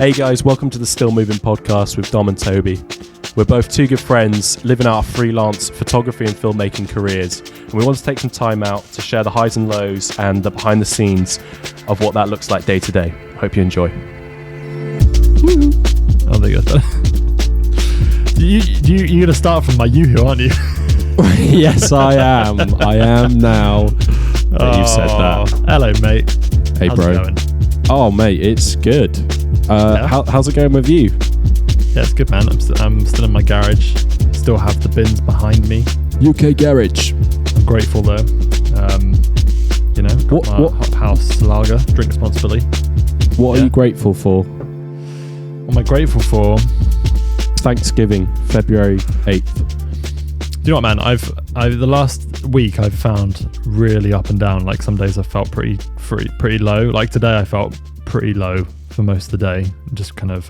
Hey guys, welcome to the Still Moving podcast with Dom and Toby. We're both two good friends living out our freelance photography and filmmaking careers, and we want to take some time out to share the highs and lows and the behind the scenes of what that looks like day to day. Hope you enjoy. Oh, there you go. You're going to start from my yoo-hoo, aren't you? Yes, I am. I am now that you've said that. Hello, mate. Hey, How's bro. it going? Oh, mate, it's good. Yeah. How's it going with you? Yeah, it's good, man. I'm still in my garage. Still have the bins behind me. UK garage. I'm grateful, though. Got my hot house lager. Drink responsibly. What are you grateful for? What am I grateful for? Thanksgiving, February 8th. Do you know what, man? I've the last week I've found really up and down. Like some days I felt pretty low. Like today I felt pretty low for most of the day. Just kind of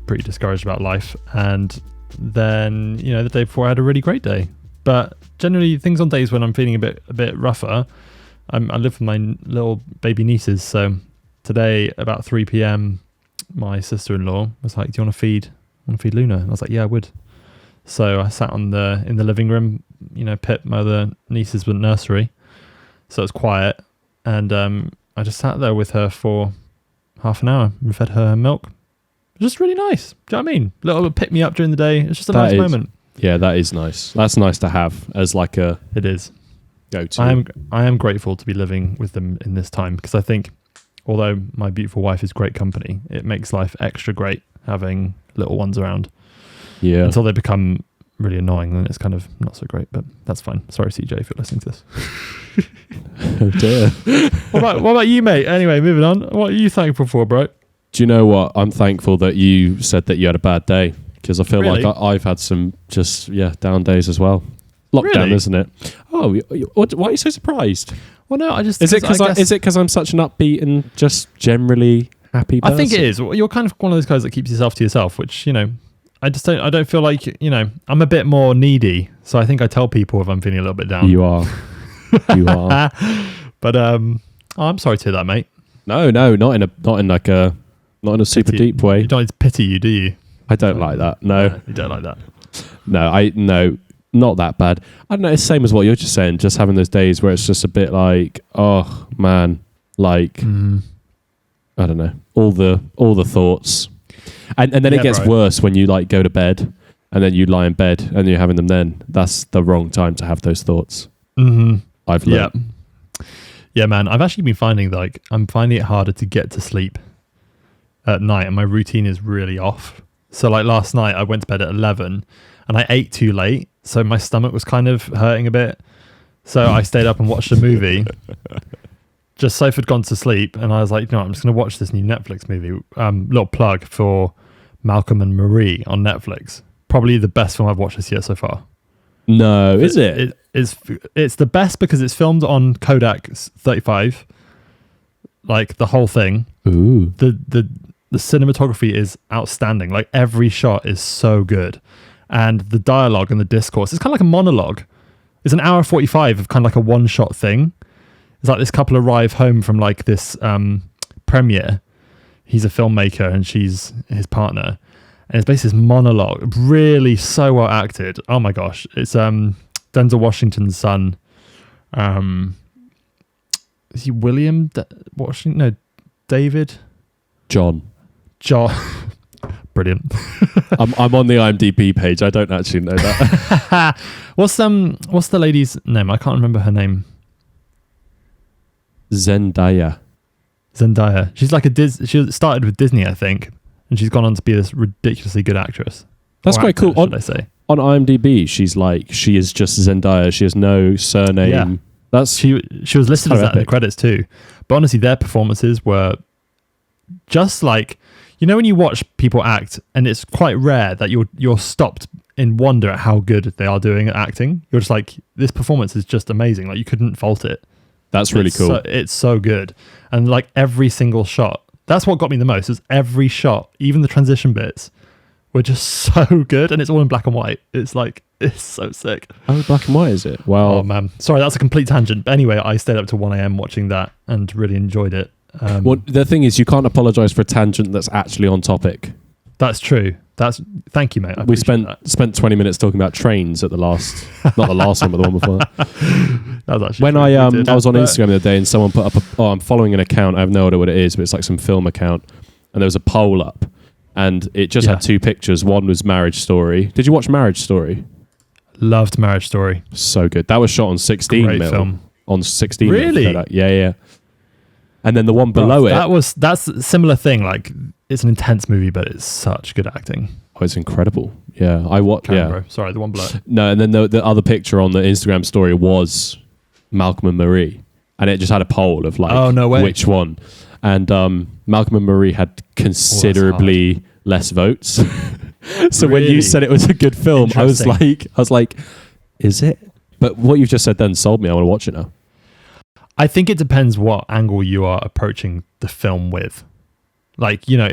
pretty discouraged about life. And then the day before I had a really great day. But generally things on days when I'm feeling a bit rougher, I live with my little baby nieces. So today about 3 p.m. my sister-in-law was like, "Do you want to feed Luna?" And I was like, "Yeah, I would." So I sat in the living room, Pip, my other nieces were nursery, so it was quiet, and I just sat there with her for half an hour and fed her milk. It was just really nice. Do you know what I mean? Little pick me up during the day. It's just a nice moment. Yeah, that is nice. That's nice to have as like a. It is. Go-to. I am grateful to be living with them in this time, because I think, although my beautiful wife is great company, it makes life extra great having little ones around. Yeah. Until they become really annoying, then it's kind of not so great, but that's fine. Sorry, CJ, if you're listening to this. Oh dear. What about you, mate? Anyway, moving on. What are you thankful for, bro? Do you know what? I'm thankful that you said that you had a bad day, because I feel like I've had some down days as well. Lockdown, really? Isn't it? Oh, why are you so surprised? Well, no, is it because I'm such an upbeat and just generally happy person? I think it is. You're kind of one of those guys that keeps yourself to yourself, which I don't feel like, I'm a bit more needy. So I think I tell people if I'm feeling a little bit down. You are. But I'm sorry to hear that, mate. No, not in a super deep way. You don't need to pity you, do you? I don't like that. No. You don't like that. No, not that bad. I don't know, it's the same as what you're just saying, just having those days where it's just a bit like, oh man, like I don't know, all the thoughts. And then it gets worse when you like go to bed and then you lie in bed and you're having them then. That's the wrong time to have those thoughts. Mm-hmm. I've learned. Yeah, man. I've actually been finding I'm finding it harder to get to sleep at night, and my routine is really off. So like last night I went to bed at 11 and I ate too late. So my stomach was kind of hurting a bit. So I stayed up and watched a movie. Just Soph had gone to sleep, and I was like, I'm just going to watch this new Netflix movie. Little plug for Malcolm and Marie on Netflix. Probably the best film I've watched this year so far. No, is it? It's the best because it's filmed on Kodak 35, like the whole thing. Ooh. The cinematography is outstanding. Like every shot is so good, and the dialogue and the discourse, it's kind of like a monologue. It's an hour 45 of kind of like a one shot thing. It's like this couple arrive home from like this premiere. He's a filmmaker and she's his partner. And it's basically this monologue, really so well acted. Oh my gosh. It's Denzel Washington's son. Is he William Washington? No, David? John. Brilliant. I'm on the IMDb page. I don't actually know that. What's the lady's name? I can't remember her name. Zendaya. She's like she started with Disney, I think, and she's gone on to be this ridiculously good actress. That's quite cool. Should I say? On IMDb, she is just Zendaya. She has no surname. Yeah. That's she was listed as that in the credits too. But honestly, their performances were just like, when you watch people act, and it's quite rare that you're stopped in wonder at how good they are doing at acting. You're just like, this performance is just amazing. Like you couldn't fault it. That's really cool. It's so good. And like every single shot, that's what got me the most, is every shot, even the transition bits, were just so good. And it's all in black and white. It's so sick. Oh, black and white, is it? Wow. Oh man. Sorry, that's a complete tangent. But anyway, I stayed up till 1 a.m. watching that and really enjoyed it. Well, the thing is, you can't apologize for a tangent that's actually on topic. That's true. Thank you, mate. We spent 20 minutes talking about trains at the last, not the last one, but the one before. That was actually when I was on Instagram the other day and someone put up I'm following an account. I have no idea what it is, but it's like some film account, and there was a poll up, and it just had two pictures. One was Marriage Story. Did you watch Marriage Story? Loved Marriage Story. So good. That was shot on 16 Great mil. film. On 16 really? Mil. Yeah. And then the one below that's a similar thing. Like, it's an intense movie, but it's such good acting. Oh, it's incredible. Yeah, I watched. Bro. Sorry, the one below. No, and then the other picture on the Instagram story was Malcolm and Marie, and it just had a poll of like, oh, no way, which one? And Malcolm and Marie had considerably less votes. So when you said it was a good film, I was like, is it? But what you've just said then sold me. I want to watch it now. I think it depends what angle you are approaching the film with. Like, you know,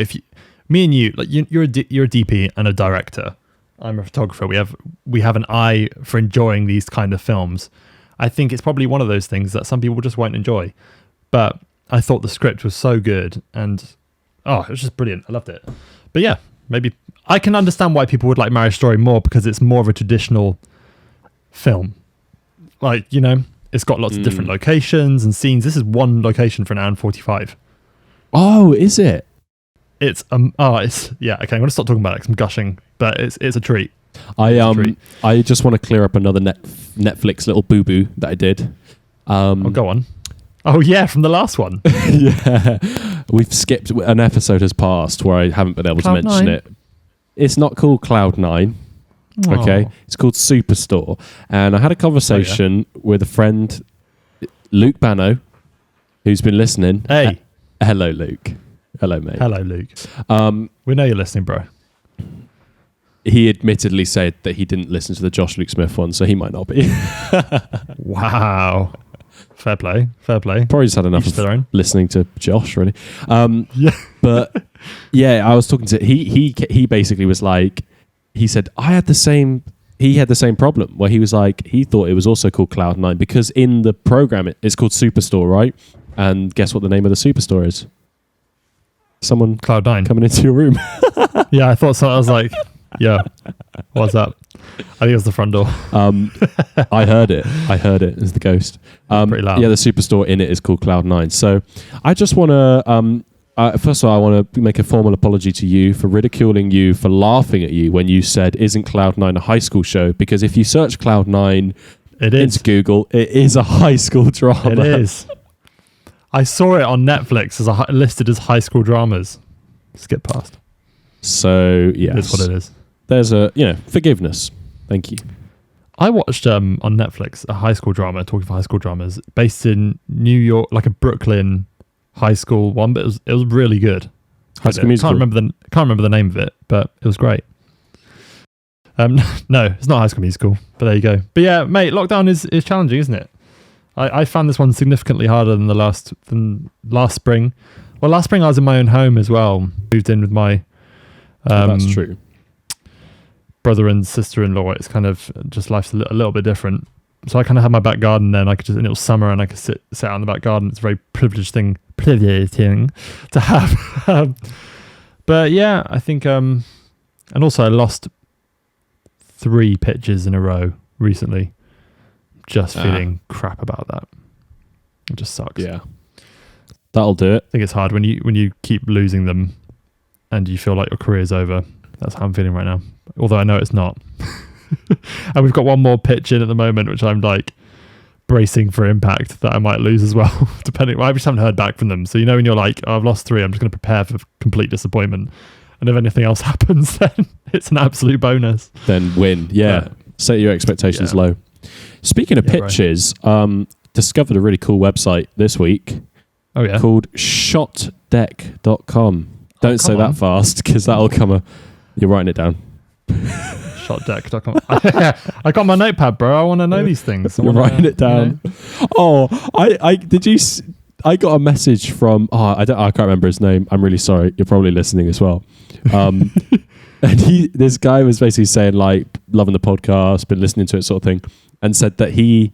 me and you, like you're a DP and a director. I'm a photographer. We have an eye for enjoying these kind of films. I think it's probably one of those things that some people just won't enjoy. But I thought the script was so good, and it was just brilliant. I loved it. But yeah, maybe I can understand why people would like Marriage Story more, because it's more of a traditional film. Like, you know, it's got lots of different locations and scenes. This is one location for an hour and 45. Oh, is it? It's okay. I'm gonna stop talking about it 'cause I'm gushing, but it's a treat. I just want to clear up another Netflix little boo boo that I did. Go on. Oh yeah, from the last one. Yeah, we've skipped an episode has passed where I haven't been able to mention it. It's not called Cloud9. Okay, it's called Superstore, and I had a conversation with a friend, Luke Bano, who's been listening. Hey, hello, Luke. Hello, mate. Hello, Luke. We know you're listening, bro. He admittedly said that he didn't listen to the Josh Luke Smith one, so he might not be. Wow. Fair play. Probably just had enough of listening to Josh, really. Yeah. But yeah, I was talking to he basically was like, he said he had the same problem where he was like, he thought it was also called Cloud9 because in the program it's called Superstore, right? And guess what the name of the Superstore is? Someone Cloud9 coming into your room. Yeah, I thought so. I was like, yeah, what's up? I think it was the front door. I heard it. It's the ghost. Pretty loud. Yeah, the Superstore in it is called Cloud9. So I just want to, first of all, I want to make a formal apology to you for ridiculing you, for laughing at you when you said, isn't Cloud9 a high school show? Because if you search Cloud9 into Google, it is a high school drama. It is. I saw it on Netflix as listed as high school dramas. Skip past. So, yes. It's what it is. There's forgiveness. Thank you. I watched on Netflix a high school drama, talking for high school dramas, based in New York, like a Brooklyn high school one, but it was really good. High School Musical. Can't remember the name of it, but it was great. No, it's not High School Musical, but there you go. But yeah, mate, lockdown is challenging, isn't it? I found this one significantly harder than last spring. Well, last spring I was in my own home as well. Moved in with my that's true. Brother and sister-in-law. It's kind of just life's a little bit different. So I kind of had my back garden then. And it was summer, and I could sit out in the back garden. It's a very privileged thing to have. But yeah, I think, and also I lost 3 pitches in a row recently. Just feeling crap about that. It just sucks. Yeah, that'll do it. I think it's hard when you keep losing them, and you feel like your career's over. That's how I'm feeling right now. Although I know it's not. And we've got one more pitch in at the moment, which I'm like bracing for impact that I might lose as well. I just haven't heard back from them. So when you're like, I've lost 3, I'm just going to prepare for complete disappointment. And if anything else happens, then it's an absolute bonus. Then win. Yeah. Set your expectations low. Speaking of pitches, discovered a really cool website this week. Oh yeah. Called shotdeck.com. Don't say that fast, because that'll come you're writing it down. Shotdeck.com. I got my notepad, bro. I want to know these things. You're writing it down. Oh, I got a message from I can't remember his name. I'm really sorry. You're probably listening as well. And this guy was basically saying like loving the podcast, been listening to it sort of thing, and said that he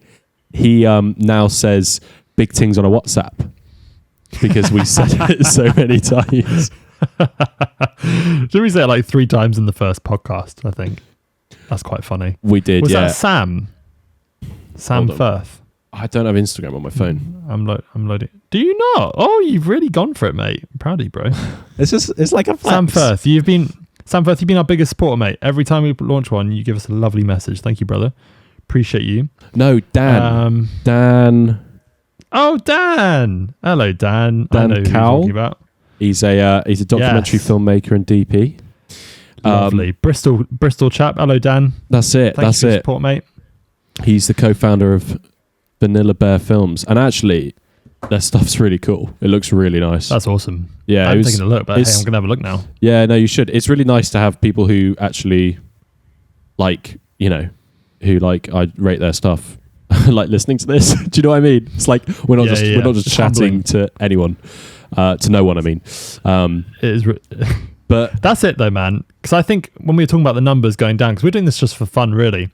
now says big things on a WhatsApp. because we said it so many times. Did we say it like 3 times in the first podcast? I think that's quite funny. We did. Was yeah. that Sam Firth? I don't have Instagram on my phone. I'm loading. Do you not? Oh, you've really gone for it, mate. I'm proud of you, bro. It's like a flex. Sam Firth, you've been our biggest supporter, mate. Every time we launch one, you give us a lovely message. Thank you, brother. Appreciate you. No, Dan. Dan. Oh, Dan. Hello, Dan. Dan I know who you're Cowell. talking about. He's a documentary filmmaker and DP. Lovely. Bristol chap. Hello, Dan. That's it. Thank you for your support, mate. He's the co-founder of Vanilla Bear Films, and actually, their stuff's really cool. It looks really nice. That's awesome. Yeah, I'm taking a look, but hey, I'm gonna have a look now. Yeah, no, you should. It's really nice to have people who actually, like, you know, who like I rate their stuff, like listening to this. Do you know what I mean? It's like we're not just chatting to anyone, to no one. I mean, it is. But that's it though, man. Because I think when we were talking about the numbers going down, because we're doing this just for fun, really.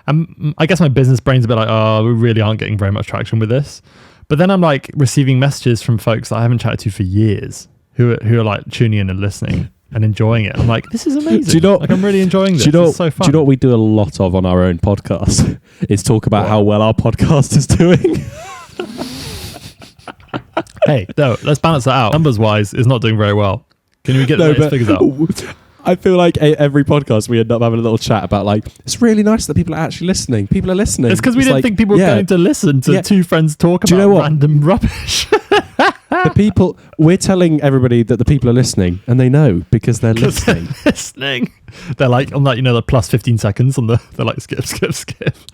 And I guess my business brain's a bit like, oh, we really aren't getting very much traction with this. But then I'm like receiving messages from folks that I haven't chatted to for years who are like tuning in and listening and enjoying it. I'm like, this is amazing. Do you know, like, I'm really enjoying this. It's so fun. Do you know what we do a lot of on our own podcast? Is talk about how well our podcast is doing. Hey, no, let's balance that out. Numbers wise, it's not doing very well. Can we get the latest figures out? I feel like every podcast we end up having a little chat about like, it's really nice that people are actually listening. People are listening. It's because we didn't think people were going to listen to two friends talk about random rubbish. The people, we're telling everybody that the people are listening, and they know because they're listening. They're like on that, the plus 15 seconds on they're like skip.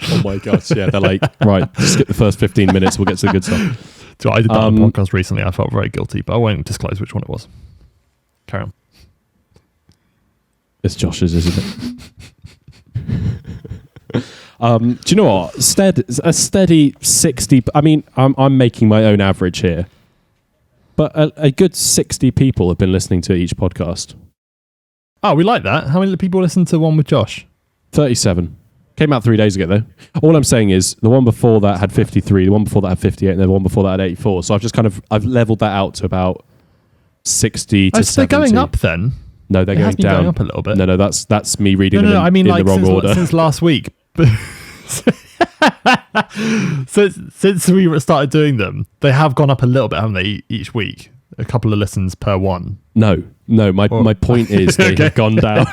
Oh my gosh, yeah. They're like, right, skip the first 15 minutes, we'll get to the good stuff. So I did that on a podcast recently. I felt very guilty, but I won't disclose which one it was. Carry on. It's Josh's, isn't it? Do you know what? A steady 60. I mean, I'm making my own average here, but a good 60 people have been listening to each podcast. Oh, we like that. How many people listened to one with Josh? 37. Came out 3 days ago, though. All I'm saying is the one before that had 53, the one before that had 58, and the one before that had 84. So I've leveled that out to about 60 to 70. They're going up then? No, they're going down. Going up a little bit. No, that's me reading them I mean, in like, the wrong order. Since last week. Since we started doing them, they have gone up a little bit, haven't they, each week? A couple of listens per one. No. My point is they have gone down.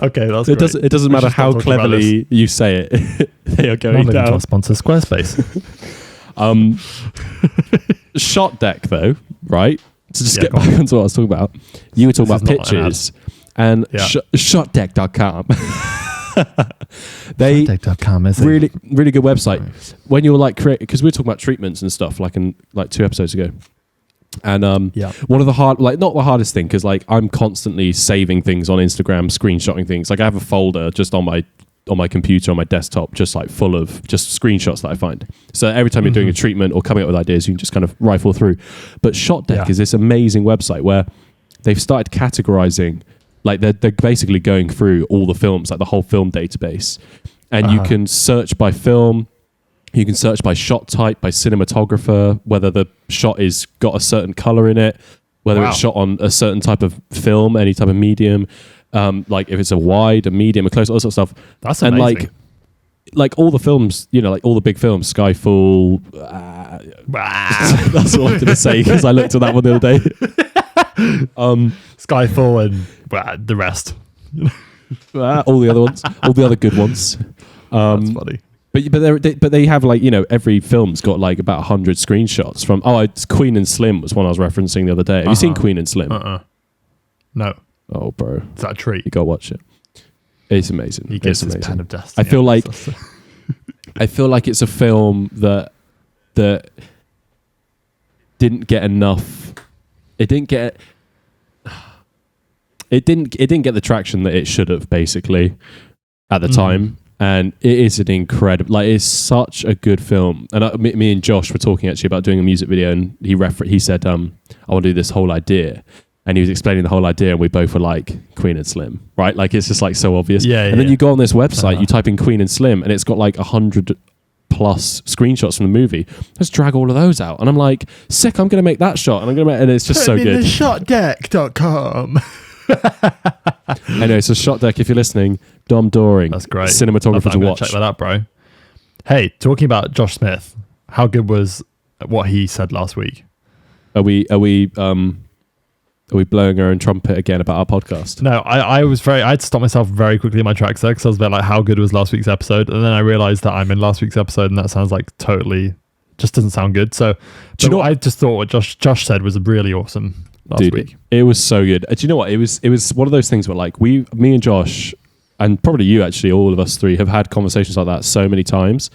Okay, that's it. Great. It doesn't matter how cleverly you say it. They are going down. Our sponsor, Squarespace. Shot deck, though, right? To just get back onto what I was talking about. You were talking about pitches and shotdeck.com. Shotdeck.com is really good website. Right. When you're like because we were talking about treatments and stuff like 2 episodes ago. And one of the not the hardest thing, because like I'm constantly saving things on Instagram, screenshotting things. Like I have a folder just on my computer, on my desktop, just like full of just screenshots that I find. So every time you're doing a treatment or coming up with ideas, you can just kind of rifle through. But ShotDeck is this amazing website where they've started categorizing, like they're basically going through all the films, like the whole film database. And you can search by film, you can search by shot type, by cinematographer, whether the shot is got a certain color in it, whether it's shot on a certain type of film, any type of medium. Like if it's a wide, a medium, a close, all sorts of stuff. That's amazing. And like all the films, like all the big films, Skyfall. That's what I'm going to say because I looked at that one the other day. Skyfall and the rest. All the other ones, all the other good ones. That's funny. But they have every film's got like about 100 screenshots from. It's Queen and Slim was one I was referencing the other day. Have you seen Queen and Slim? No. Oh, bro. Is that a treat? You got to watch it. It's amazing. He gets his pen of destiny. I feel like it's a film that didn't get enough. It didn't get the traction that it should have, basically, at the time. And it is an incredible, it's such a good film. And me and Josh were talking actually about doing a music video, and he said, I want to do this whole idea. And he was explaining the whole idea, and we both were like, Queen and Slim, right? Like, it's just like so obvious. Yeah. And then you go on this website, you type in Queen and Slim, and it's got like 100 plus screenshots from the movie. Let's drag all of those out. And I'm like, sick, I'm going to make that shot. And and it's just so good. Shotdeck.com. Anyway, so Shot Deck, if you're listening, Dom Doring. That's great. Cinematographer to watch. Check that out, bro. Hey, talking about Josh Smith, how good was what he said last week? Are we blowing our own trumpet again about our podcast? No, I had to stop myself very quickly in my tracks there, because I was a bit like, how good was last week's episode? And then I realized that I'm in last week's episode, and that sounds like totally just doesn't sound good. So I just thought what Josh said was really awesome last week. It was so good. Do you know what? It was one of those things where like me and Josh, and probably you actually, all of us three have had conversations like that so many times.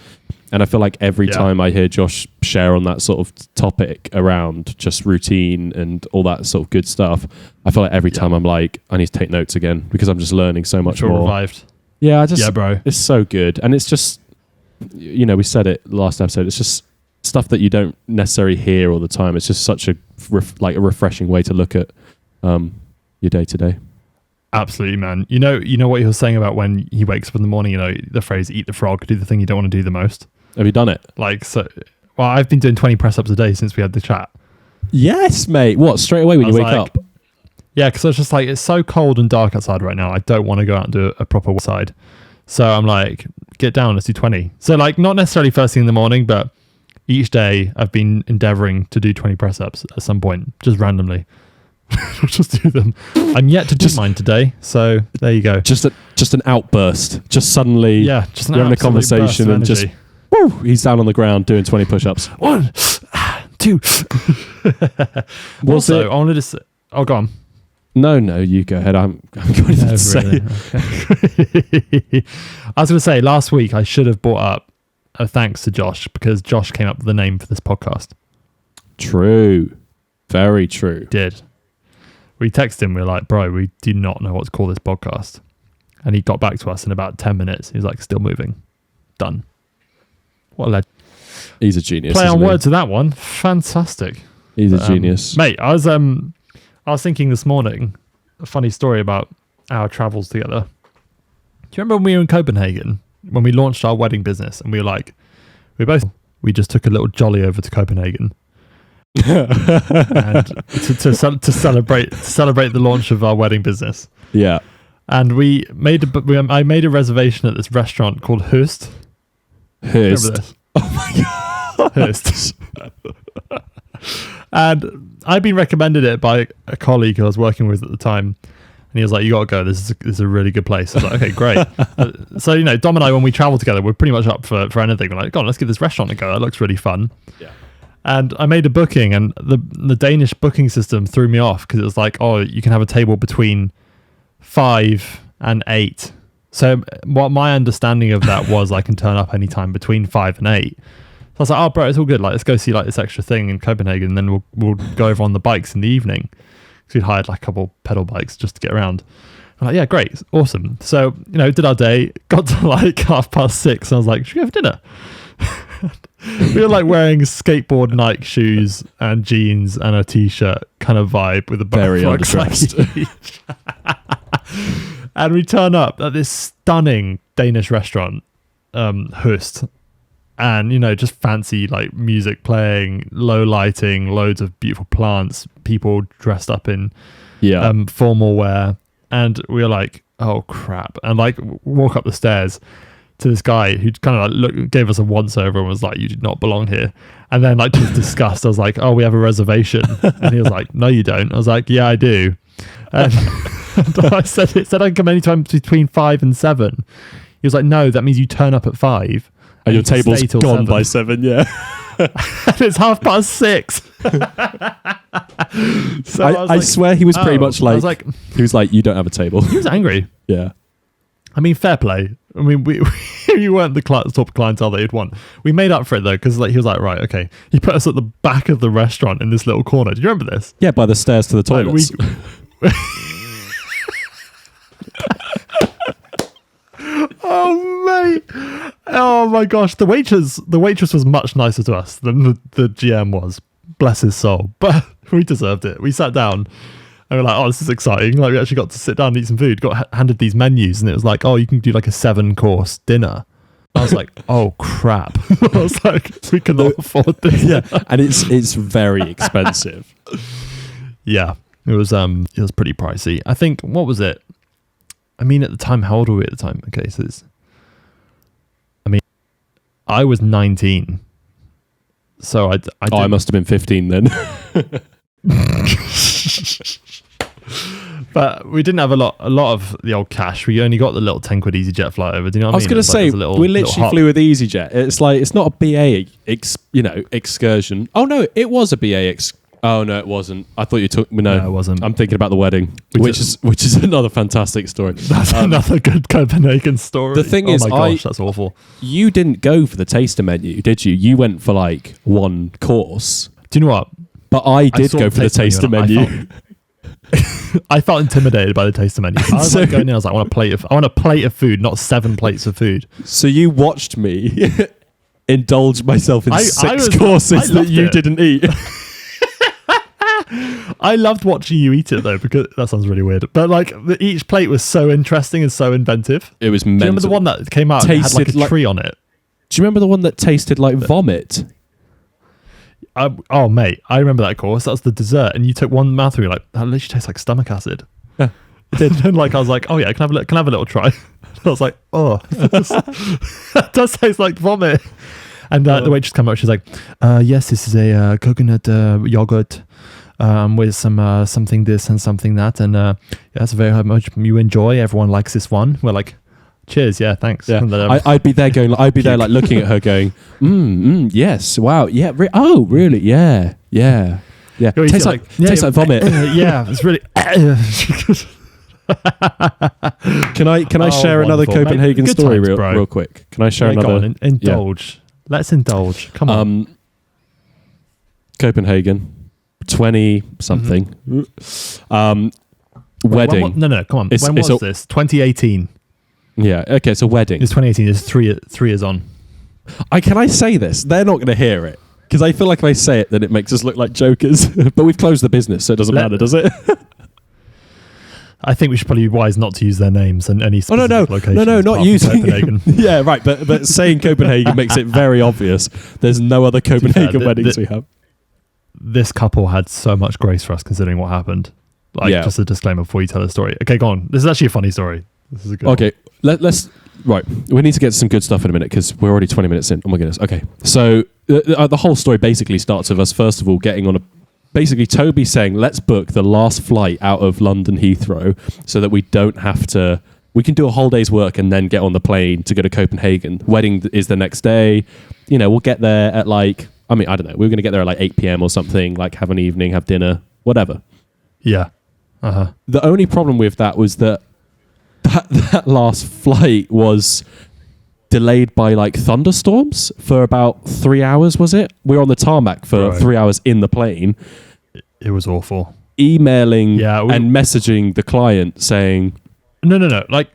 And I feel like every time I hear Josh share on that sort of topic around just routine and all that sort of good stuff, I feel like every time I'm like, I need to take notes again, because I'm just learning so much more. Revived. Yeah, bro. It's so good. And it's just, we said it last episode, it's just stuff that you don't necessarily hear all the time. It's just such a refreshing way to look at your day to day. Absolutely, man. You know what he was saying about when he wakes up in the morning, the phrase "eat the frog," do the thing you don't want to do the most. Have you done it? Well, I've been doing 20 press ups a day since we had the chat. Yes, mate. What, straight away when you wake up? Yeah, because I was just like, it's so cold and dark outside right now. I don't want to go out and do a proper side. So I'm like, get down, let's do 20. So like, not necessarily first thing in the morning, but each day I've been endeavoring to do 20 press ups at some point, just randomly. Just do them. I'm yet to do mine today, so there you go. Just an outburst. Just suddenly, just you're having a conversation and just, woo, he's down on the ground doing 20 push-ups. 1, 2. Also, I wanted to say, oh, go on. No, you go ahead. I'm going to say. Okay. I was going to say, last week I should have brought up a thanks to Josh, because Josh came up with the name for this podcast. True. Very true. Did. We texted him, we were like, bro, we do not know what to call this podcast. And he got back to us in about 10 minutes. He was like, still moving. Done. What a legend. He's a genius. Play on words of that one. Fantastic. He's a genius. Mate, I was thinking this morning, a funny story about our travels together. Do you remember when we were in Copenhagen, when we launched our wedding business, and we we just took a little jolly over to Copenhagen. And to celebrate the launch of our wedding business. Yeah. And I made a reservation at this restaurant called Hearst. Oh my god. Hearst. And I'd been recommended it by a colleague who I was working with at the time. And he was like, you got to go. This is a really good place. I was like, okay, great. So, Dom and I, when we travel together, we're pretty much up for anything. We're like, go on, let's give this restaurant a go. That looks really fun. Yeah. And I made a booking, and the Danish booking system threw me off, because it was like, oh, you can have a table between 5 and 8. So what my understanding of that was, I can turn up anytime between 5 and 8. So I was like, oh, bro, it's all good. Like, let's go see like this extra thing in Copenhagen, and then we'll go over on the bikes in the evening. Because we'd hired like a couple pedal bikes just to get around. I'm like, yeah, great, awesome. So did our day, got to like 6:30, and I was like, should we go for dinner? We were like wearing skateboard Nike shoes and jeans and a t-shirt kind of vibe with a very underdressed. And we turn up at this stunning Danish restaurant, Hearst, and just fancy like music playing, low lighting, loads of beautiful plants, people dressed up in formal wear, and we were like, oh crap, and like walk up the stairs to this guy who kind of like gave us a once over and was like, you do not belong here. And then like just disgust, I was like, oh, we have a reservation. And he was like, no, you don't. I was like, yeah, I do. And I said, it said I can come anytime between 5 and 7. He was like, no, that means you turn up at 5. And your table's gone by 7, yeah. And it's 6:30. So I swear he was pretty much like, he was like, you don't have a table. He was angry. Yeah. I mean, fair play. I mean, we weren't the sort of clientele that he'd want. We made up for it though, because like he was like, right, okay. He put us at the back of the restaurant in this little corner. Do you remember this? Yeah, by the stairs to the toilets. Oh mate! Oh my gosh, the waitress was much nicer to us than the GM was. Bless his soul. But we deserved it. We sat down. And we're like, oh, this is exciting. Like, we actually got to sit down and eat some food. Got handed these menus, and it was like, oh, you can do like a 7-course dinner. I was like, oh crap. I was like, we cannot afford this. Yeah, and it's very expensive. Yeah, it was pretty pricey. I think, what was it? I mean, at the time, how old were we at the time? Okay, so I was 19. So I must have been 15 then. But we didn't have a lot of the old cash. We only got the little 10 quid EasyJet flight over. Do you know what I mean? I was going to say, we literally flew with EasyJet. It's like, it's not a BA excursion. Oh no, it was a BA Oh no, it wasn't. I thought you took me. No, it wasn't. I'm thinking about the wedding, which is another fantastic story. That's another good Copenhagen story. The thing is, my gosh, that's awful. You didn't go for the taster menu, did you? You went for like one course. Do you know what? But I did go for the taster menu. I felt intimidated by the taster menu. I was like going in, I was like, I want a plate of food, not 7 plates of food. So you watched me indulge myself in 6 courses that you didn't eat. I loved watching you eat it though, because that sounds really weird. But like each plate was so interesting and so inventive. It was mental. Do you remember the one that came out and had like a tree on it? Do you remember the one that tasted like vomit? Oh mate, I remember that course. That was the dessert, and you took one mouthful. You're like, that literally tastes like stomach acid. Yeah. It did. And like I was like, oh yeah, can I have a little try? I was like, oh, that does taste like vomit. And the waitress came up. She's like, yes, this is a coconut yogurt. With some something this and something that, and that's very much you enjoy. Everyone likes this one. We're like, cheers, yeah, thanks. Yeah. And then, I'd be there like looking at her, going, yes, wow, yeah, really, yeah. Tastes like vomit. Yeah, it's really. Can I share another Copenhagen story real quick? Can I share another? Go on, indulge. Yeah. Let's indulge. Come on. Copenhagen. 20 something. Wedding. No, come on. When was this? 2018. Yeah. Okay. It's a wedding. It's 2018. It's 3 years on. Can I say this? They're not going to hear it because I feel like if I say it, then it makes us look like jokers. But we've closed the business, so it doesn't matter, does it? I think we should probably be wise not to use their names and any specific locations. No, not using Copenhagen. Yeah, right. But saying Copenhagen makes it very obvious. There's no other Copenhagen weddings we have. This couple had so much grace for us considering what happened. Just a disclaimer before you tell the story. Okay, go on. This is actually a funny story. This is a good one. Let's right. We need to get some good stuff in a minute because we're already 20 minutes in. Oh my goodness. Okay, so the whole story basically starts with us first of all getting on basically Toby saying, let's book the last flight out of London Heathrow so that we don't have to. We can do a whole day's work and then get on the plane to go to Copenhagen. Wedding is the next day. We'll get there at I don't know. We were going to get there at like 8 p.m. or something, like have an evening, have dinner, whatever. Yeah. Uh-huh. The only problem with that was that last flight was delayed by like thunderstorms for about 3 hours, was it? We were on the tarmac for 3 hours in the plane. It was awful. Emailing and messaging the client saying... No. Like,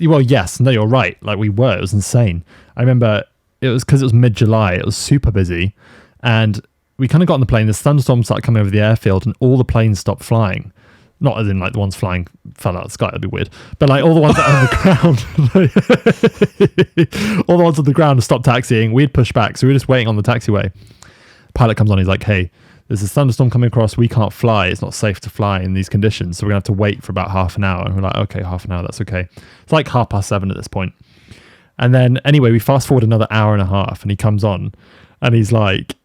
well, yes. No, you're right. Like, we were. It was insane. I remember... It was because it was mid-July. It was super busy. And we kind of got on the plane. The thunderstorms started coming over the airfield and all the planes stopped flying. Not as in like the ones flying fell out of the sky. That'd be weird. But like all the ones that are on the ground. All the ones on the ground stopped taxiing. We'd push back. So we were just waiting on the taxiway. Pilot comes on. He's like, hey, there's a thunderstorm coming across. We can't fly. It's not safe to fly in these conditions. So we're going to have to wait for about half an hour. And we're like, okay, half an hour. That's okay. It's like 7:30 at this point. And then anyway, we fast forward another hour and a half and he comes on and he's like,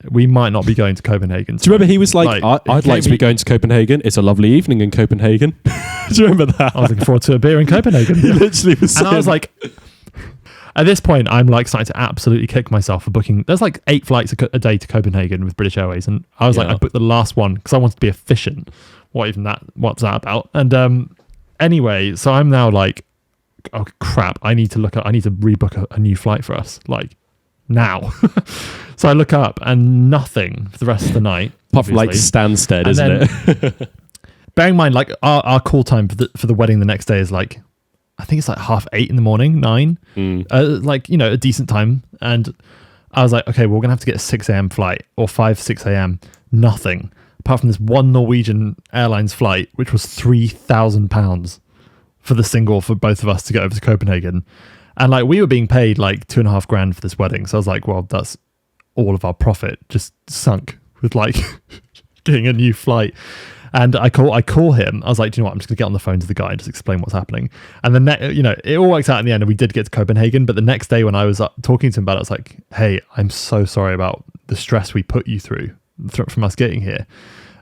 we might not be going to Copenhagen. Do you remember he was like I'd like to be going to Copenhagen. It's a lovely evening in Copenhagen. Do you remember that? I was looking forward to a beer in Copenhagen. He literally was saying. And I was like, at this point, I'm like starting to absolutely kick myself for booking. There's like 8 flights a day to Copenhagen with British Airways. And I was like, I booked the last one because I wanted to be efficient. What's that about? And anyway, so I'm now like, oh crap, I need to rebook a new flight for us, like now. So I look up and nothing for the rest of the night. Apart from like Stansted, isn't it? Bearing in mind, like our call time for the wedding the next day is like, I think it's like 8:30 in the morning, 9. Like, a decent time. And I was like, okay, well, we're going to have to get a 6 a.m. flight or 6 a.m. Nothing. Apart from this one Norwegian Airlines flight, which was £3,000 for both of us to get over to Copenhagen. And like we were being paid like $2,500 for this wedding. So I was like, well, that's all of our profit just sunk with like getting a new flight. And I call him. I was like, do you know what? I'm just going to get on the phone to the guy and just explain what's happening. And then, it all worked out in the end and we did get to Copenhagen. But the next day when I was talking to him about it, I was like, hey, I'm so sorry about the stress we put you through from us getting here.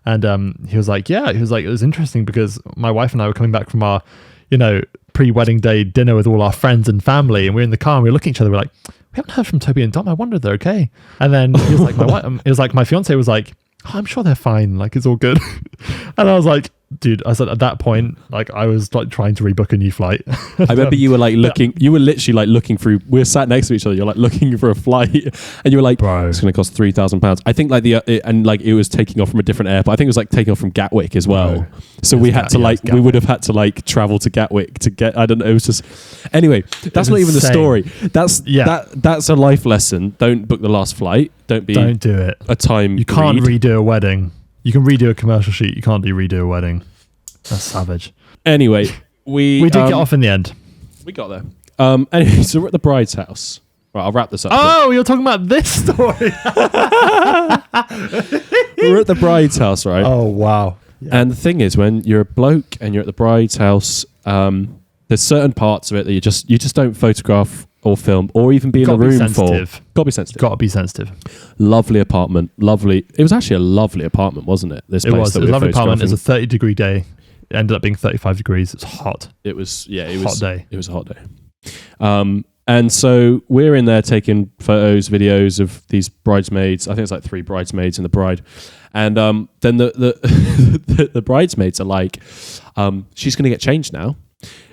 And he was like, it was interesting because my wife and I were coming back from our, pre-wedding day dinner with all our friends and family. And we were in the car and we were looking at each other. We're like, we haven't heard from Toby and Dom. I wonder if they're okay. And then he was like, my fiance was like, oh, I'm sure they're fine. Like, it's all good. And I was like, dude, I said at that point, like I was like trying to rebook a new flight. I remember you were like you were literally like looking through, we were sat next to each other. You're like looking for a flight and you were like, bro, it's going to cost £3,000. I think like it was taking off from a different airport. I think it was like taking off from Gatwick as well. So we had to we would have had to like travel to Gatwick to get, I don't know. It was just, anyway, that's not even the story. That's a life lesson. Don't book the last flight. Don't do it. A time. You can't redo a wedding. You can redo a commercial shoot. You can't redo a wedding. That's savage. Anyway, we did get off in the end. We got there. Anyway, so we're at the bride's house. Right, I'll wrap this up. Oh, you're talking about this story. We're at the bride's house, right? Oh, wow. Yeah. And the thing is, when you're a bloke and you're at the bride's house, there's certain parts of it that you just don't photograph or film or even be in a room for. Gotta be sensitive. Gotta be sensitive. Lovely apartment. Lovely. It was actually a lovely apartment, wasn't it? It was a lovely apartment. It was a 30-degree day. It ended up being 35 degrees. It's hot. It was a hot day. It was a hot day. And so we're in there taking photos, videos of these bridesmaids. I think it's like 3 bridesmaids and the bride. And then the bridesmaids are like, she's going to get changed now.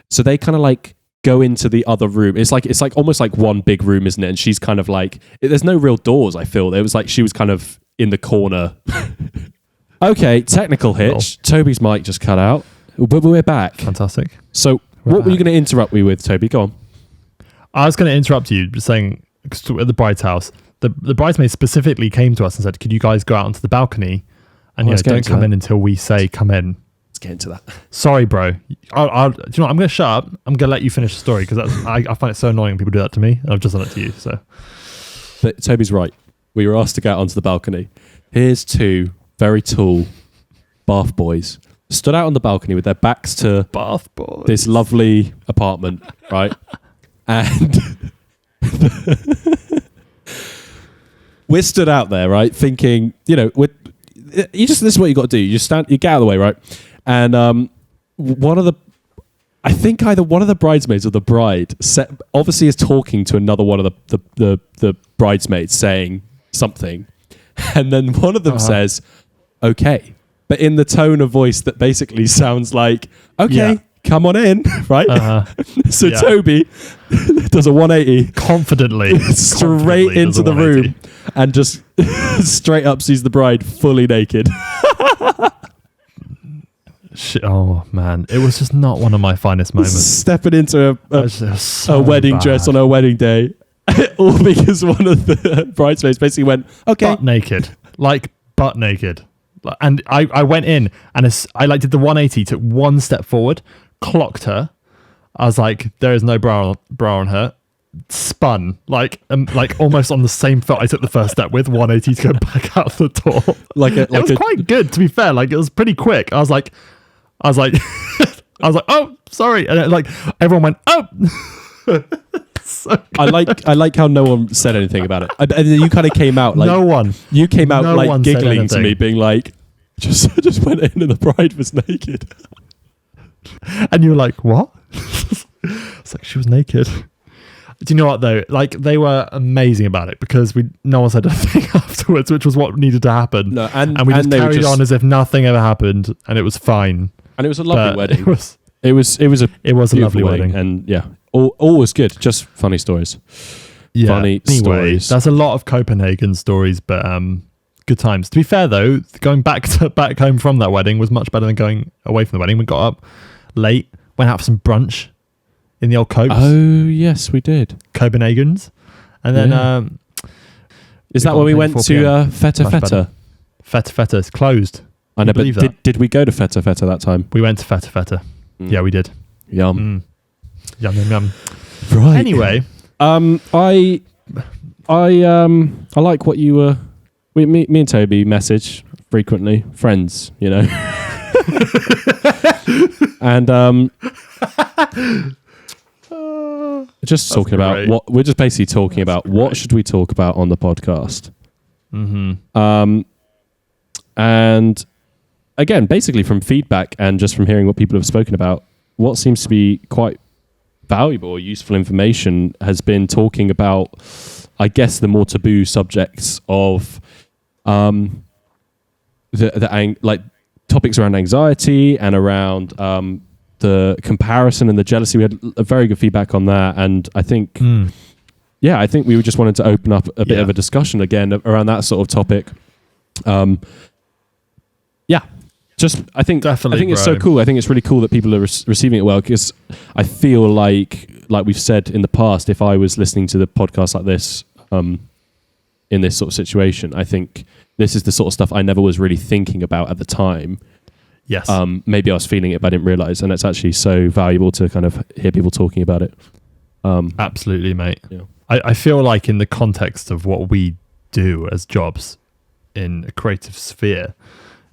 So they kind of like go into the other room. It's like almost like one big room, isn't it? And she's kind of like, there's no real doors, I feel. It was like she was kind of in the corner. Okay, technical hitch. Toby's mic just cut out, but we're back. Fantastic. So what were you going to interrupt me with, Toby? Go on. I was going to interrupt you saying at the bride's house, the bridesmaids specifically came to us and said, could you guys go out onto the balcony and don't come in until we say come in. Let's get into that. Sorry, bro. Do you know what? I'm going to shut up. I'm going to let you finish the story because I find it so annoying when people do that to me. And I've just done it to you. So, but Toby's right. We were asked to go out onto the balcony. Here's 2 very tall bath boys stood out on the balcony with their backs to bath boys. This lovely apartment, right? And we're stood out there, right? Thinking, this is what you got to do. You get out of the way, right? And I think either one of the bridesmaids or the bride obviously is talking to another one of the bridesmaids saying something. And then one of them says, okay. But in the tone of voice that basically sounds like, okay, come on in, right? So Toby does a 180. Confidently. Straight into the room and just straight up sees the bride fully naked. Shit, oh, man. It was just not one of my finest moments. Stepping into a wedding dress on her wedding day. All because one of the bridesmaids basically went, okay. Butt naked. Like, butt naked. And I went in and I did the 180, took one step forward, clocked her. I was like, there is no bra on her. Spun like almost on the same foot I took the first step with, 180 to go back out the door. It was quite good, to be fair. Like, it was pretty quick. I was like, oh, sorry, and everyone went, oh. So I like how no one said anything about it. And then you kind of came out like no one. You came out like giggling to me, being like, just went in and the bride was naked. And you were like, what? It's like, she was naked. Do you know what though? Like, they were amazing about it because no one said anything afterwards, which was what needed to happen. No, and we just carried on as if nothing ever happened, and it was fine. And it was a lovely wedding. It was a lovely wedding, and yeah, all was good. Just funny stories. Yeah. Funny stories. That's a lot of Copenhagen stories, but good times. To be fair though, going back home from that wedding was much better than going away from the wedding. We got up late, went out for some brunch in the old Copes. Oh yes, we did. Copenhagen's, and then is that when we went to Feta Feta? Feta Feta is closed. I know, but did we go to Feta Feta that time? We went to Feta Feta. Yeah, we did. Yum. Yum, yum, yum. Right. Anyway, I like what you were. Me and Toby message frequently, friends, you know. And just talking about what we're just basically talking about. What should we talk about on the podcast? Mm-hmm. And again, basically from feedback and just from hearing what people have spoken about, what seems to be quite valuable or useful information has been talking about, I guess, the more taboo subjects of like topics around anxiety and around the comparison and the jealousy. We had a very good feedback on that, and I think I think we just wanted to open up a bit of a discussion again around that sort of topic. I think it's so cool. I think it's really cool that people are receiving it well, because I feel like we've said in the past, if I was listening to the podcast like this in this sort of situation, I think this is the sort of stuff I never was really thinking about at the time. Yes. Maybe I was feeling it, but I didn't realize, and it's actually so valuable to kind of hear people talking about it. Absolutely, mate. Yeah. I feel like in the context of what we do as jobs in a creative sphere,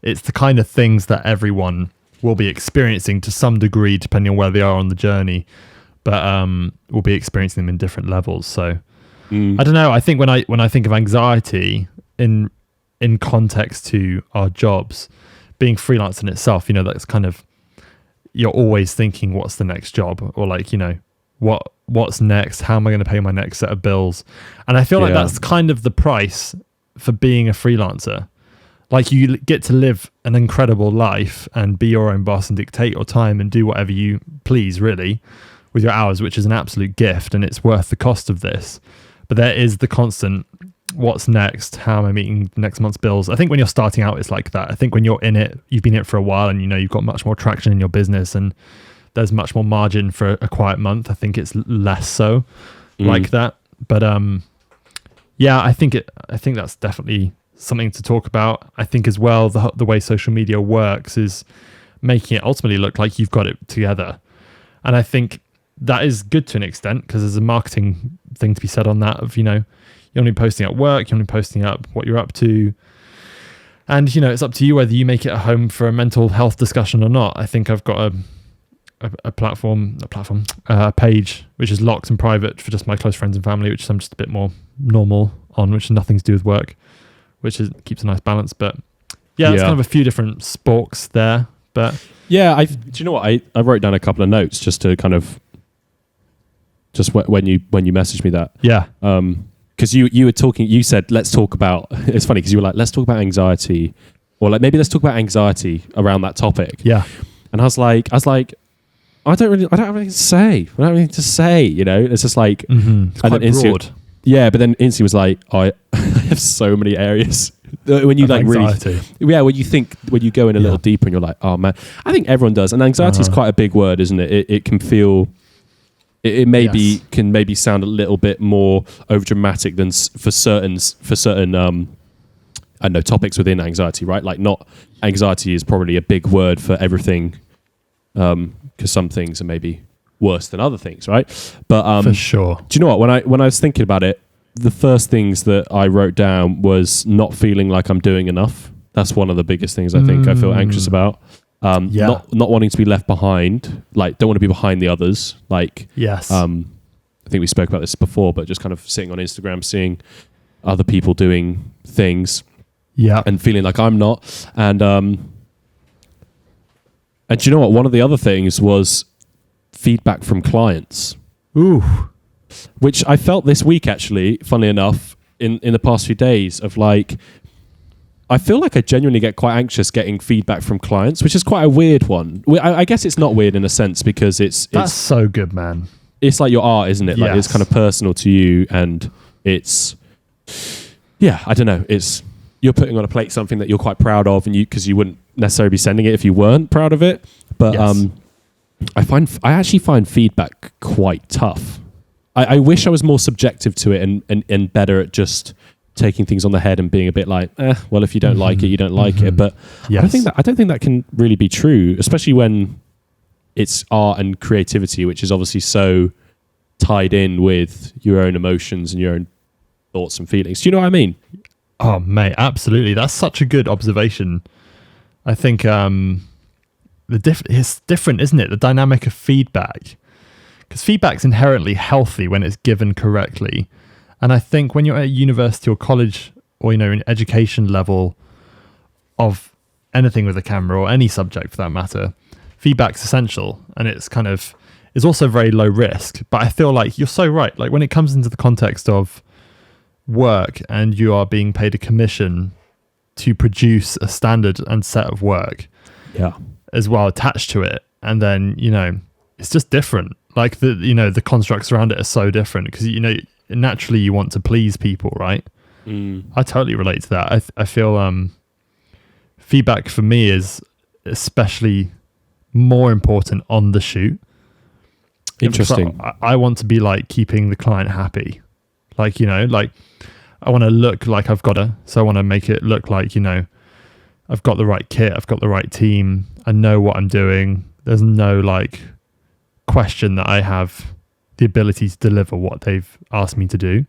it's the kind of things that everyone will be experiencing to some degree, depending on where they are on the journey, but we'll be experiencing them in different levels. So I don't know. I think when I think of anxiety in context to our jobs, being freelance in itself, you know, that's kind of, you're always thinking, what's the next job? Or like, you know, what's next? How am I going to pay my next set of bills? And I feel like that's kind of the price for being a freelancer. Like, you get to live an incredible life and be your own boss and dictate your time and do whatever you please, really, with your hours, which is an absolute gift, and it's worth the cost of this. But there is the constant, what's next? How am I meeting next month's bills? I think when you're starting out, it's like that. I think when you're in it, you've been in it for a while, and you know you've got much more traction in your business, and there's much more margin for a quiet month. I think it's less so like that. But I think that's definitely something to talk about. I think as well, the way social media works is making it ultimately look like you've got it together. And I think that is good to an extent, because there's a marketing thing to be said on that of, you know, you're only posting up work, you're only posting up what you're up to. And, you know, it's up to you whether you make it a home for a mental health discussion or not. I think I've got a page which is locked and private for just my close friends and family, which I'm just a bit more normal on, which has nothing to do with work, keeps a nice balance. But it's kind of a few different spokes there. But do you know what? I wrote down a couple of notes just to kind of, just when you messaged me that. Yeah. Because you were talking, you said, let's talk about, it's funny because you were like, let's talk about anxiety, or like, maybe let's talk about anxiety around that topic. Yeah. And I was like, I don't have anything to say. You know, it's just like, it's quite broad. Yeah, but then Incy was like, I have so many areas. When you like anxiety. when you go in a little deeper and you're like, oh man, I think everyone does. And anxiety is quite a big word, isn't it? It can feel, it maybe can maybe sound a little bit more over dramatic than for certain I know topics within anxiety, right? Like, not anxiety is probably a big word for everything, because some things are maybe worse than other things, right? But for sure. Do you know what? When I was thinking about it, the first things that I wrote down was not feeling like I'm doing enough. That's one of the biggest things I think I feel anxious about. Not wanting to be left behind. Like, don't want to be behind the others. Like, yes. I think we spoke about this before, but just kind of sitting on Instagram, seeing other people doing things, and feeling like I'm not. And do you know what? One of the other things was feedback from clients. Ooh. Which I felt this week, actually, funnily enough, in the past few days, of like, I feel like I genuinely get quite anxious getting feedback from clients, which is quite a weird one. I guess it's not weird in a sense, because that's so good, man. It's like your art, isn't it? Yes. Like, it's kind of personal to you, and it's, I don't know. It's, you're putting on a plate something that you're quite proud of, and because you wouldn't necessarily be sending it if you weren't proud of it. But I actually find feedback quite tough. I wish I was more subjective to it and better at just taking things on the head and being a bit like, well, if you don't like it, you don't like it. But I don't think that can really be true, especially when it's art and creativity, which is obviously so tied in with your own emotions and your own thoughts and feelings. Do you know what I mean? Oh, mate, absolutely. That's such a good observation. I think it's different, isn't it? The dynamic of feedback. Because feedback's inherently healthy when it's given correctly. And I think when you're at university or college or, an education level of anything with a camera or any subject for that matter, feedback's essential. And it's also very low risk. But I feel like you're so right. Like when it comes into the context of work and you are being paid a commission to produce a standard and set of work as well attached to it, and then it's just different. Like the constructs around it are so different because naturally you want to please people, right? I totally relate to that. I feel feedback for me is especially more important on the shoot. Interesting. I want to be like keeping the client happy. Like, I want to look like so I want to make it look like, I've got the right kit, I've got the right team, I know what I'm doing. There's no question that I have the ability to deliver what they've asked me to do.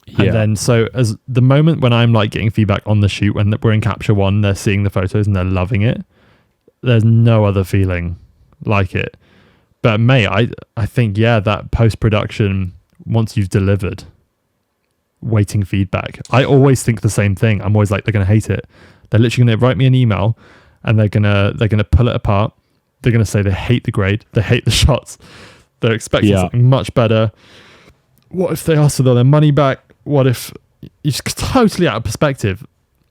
Yeah. And then so as the moment when I'm getting feedback on the shoot, when we're in capture one, they're seeing the photos and they're loving it. There's no other feeling like it. But mate, I think, that post-production, once you've delivered, waiting feedback. I always think the same thing. I'm always like, they're going to hate it. They're literally going to write me an email and they're going to pull it apart. They're going to say they hate the grade. They hate the shots. They're expecting something much better. What if they ask for their money back? What if it's totally out of perspective?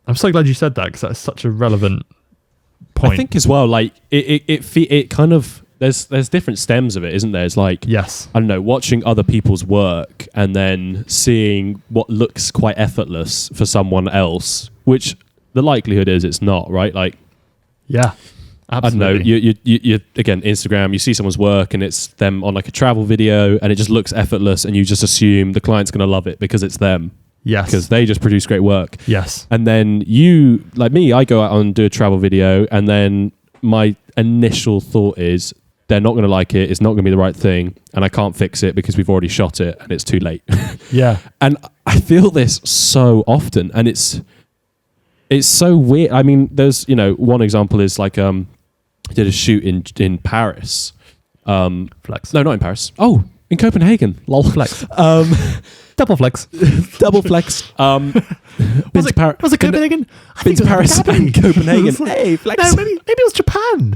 I'm so glad you said that because that's such a relevant point. I think as well, it kind of, there's different stems of it, isn't there? It's yes, I don't know, watching other people's work and then seeing what looks quite effortless for someone else, which the likelihood is it's not, right? Yeah, absolutely. I don't know, you again, Instagram, you see someone's work and it's them on a travel video and it just looks effortless and you just assume the client's going to love it because it's them. Yes. Because they just produce great work. Yes. And then you, like me, I go out and do a travel video and then my initial thought is, they're not going to like it. It's not going to be the right thing. And I can't fix it because we've already shot it and it's too late. Yeah. And I feel this so often and it's so weird. I mean, there's, one example is I did a shoot in Paris. Flex. No, not in Paris. Oh, in Copenhagen. Lol. Flex. Double flex. Double flex. Was it Copenhagen? Been to Paris and Copenhagen. Hey, flex. No, maybe it was Japan.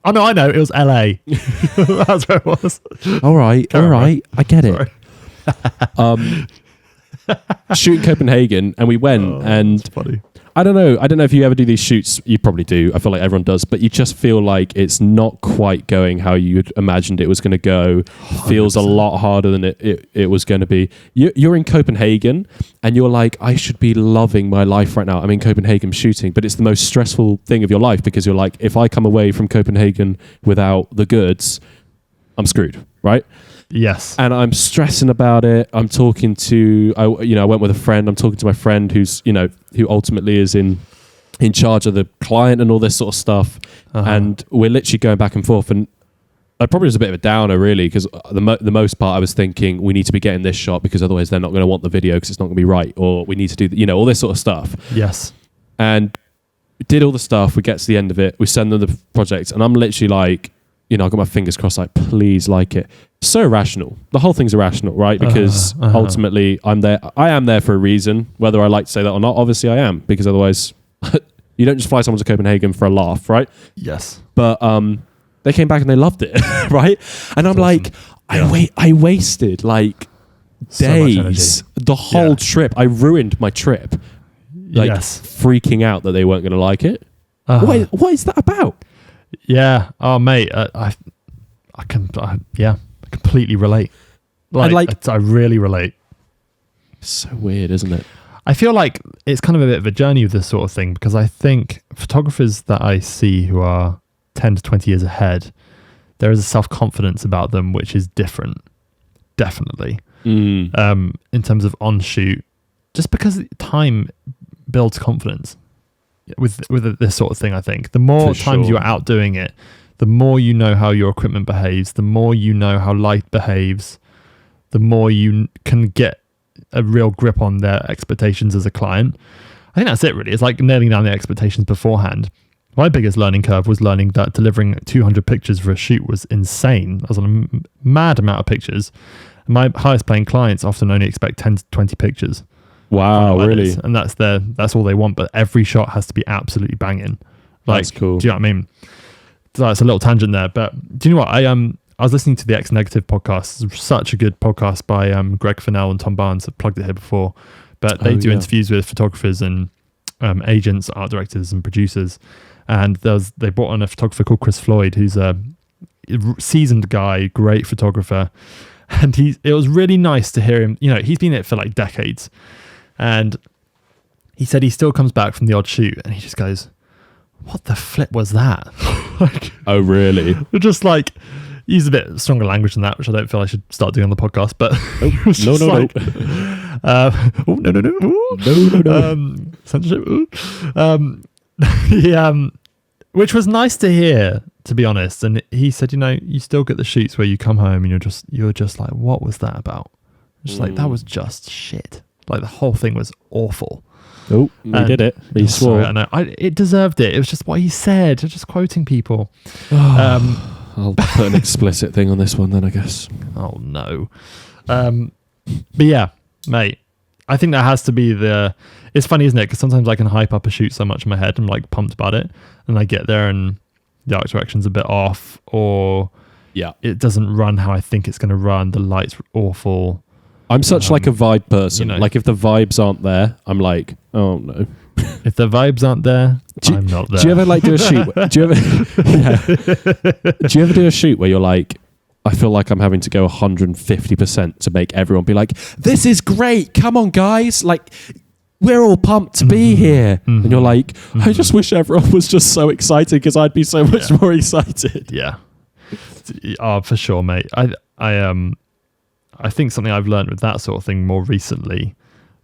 Oh no, I know. It was LA. That's where it was. All right. I get it. Shoot in Copenhagen, and we went, and that's funny. I don't know if you ever do these shoots. You probably do. I feel like everyone does, but you just feel like it's not quite going how you imagined it was going to go. 100%. Feels a lot harder than it was going to be. You're in Copenhagen, and you're like, I should be loving my life right now. I'm in Copenhagen shooting, but it's the most stressful thing of your life because you're like, if I come away from Copenhagen without the goods, I'm screwed, right? Yes. And I'm stressing about it. I'm talking to, I went with a friend. I'm talking to my friend who's, who ultimately is in charge of the client and all this sort of stuff. Uh-huh. And we're literally going back and forth. And I probably was a bit of a downer, really, because the most part I was thinking we need to be getting this shot because otherwise they're not going to want the video because it's not going to be right. Or we need to do, all this sort of stuff. Yes. And we did all the stuff. We get to the end of it. We send them the project. And I'm literally like, I got my fingers crossed, please like it. So irrational. The whole thing's irrational, right? Because ultimately I'm there. I am there for a reason, whether I like to say that or not. Obviously I am, because otherwise you don't just fly someone to Copenhagen for a laugh, right? Yes. But they came back and they loved it, right? And I'm like, awesome. I wasted days, so the whole trip. I ruined my trip. Freaking out that they weren't going to like it. What is that about? Yeah. Oh, mate. I completely relate. I really relate. It's so weird, isn't it? I feel like it's kind of a bit of a journey with this sort of thing because I think photographers that I see who are 10 to 20 years ahead, there is a self-confidence about them which is different. Definitely. In terms of on shoot, just because time builds confidence with this sort of thing. I think the more times you're out doing it, the more you know how your equipment behaves, the more you know how light behaves, the more you can get a real grip on their expectations as a client. I think that's it, really. It's like nailing down the expectations beforehand. My biggest learning curve was learning that delivering 200 pictures for a shoot was insane. I was on a mad amount of pictures. And my highest paying clients often only expect 10 to 20 pictures. Wow, really? And that's all they want, but every shot has to be absolutely banging. Like, that's cool. Do you know what I mean? So it's a little tangent there, but do you know what? I was listening to the X Negative podcast. It's such a good podcast by Greg Fennell and Tom Barnes. I've plugged it here before, but they do interviews with photographers and agents, art directors and producers. And they brought on a photographer called Chris Floyd, who's a seasoned guy, great photographer. And it was really nice to hear him. You know, he's been in it for like decades. And he said he still comes back from the odd shoot and he just goes, what the flip was that? Like, oh, really? Just like, use a bit stronger language than that, which I don't feel I should start doing on the podcast. But no. Censorship. Which was nice to hear, to be honest. And he said, you know, you still get the shoots where you come home and you're just like, what was that about? Just like, that was just shit. Like, the whole thing was awful. Oh, he did it. He swore. Sorry, I know. It deserved it. It was just what he said. Just quoting people. I'll put an explicit thing on this one then, I guess. Oh, no. But yeah, mate, I think that has to be it's funny, isn't it? Because sometimes I can hype up a shoot so much in my head. I'm like pumped about it. And I get there and the art direction's a bit off, or it doesn't run how I think it's going to run. The light's awful. I'm such like a vibe person. You know. Like if the vibes aren't there, I'm like, oh no. If the vibes aren't there, I'm not there. Do you ever like do a shoot? Do you ever do a shoot where you're like, I feel like I'm having to go 150% to make everyone be like, this is great. Come on, guys. Like, we're all pumped to be here. And you're like, I just wish everyone was just so excited because I'd be so much more excited. Yeah. Oh, for sure, mate. I think something I've learned with that sort of thing more recently,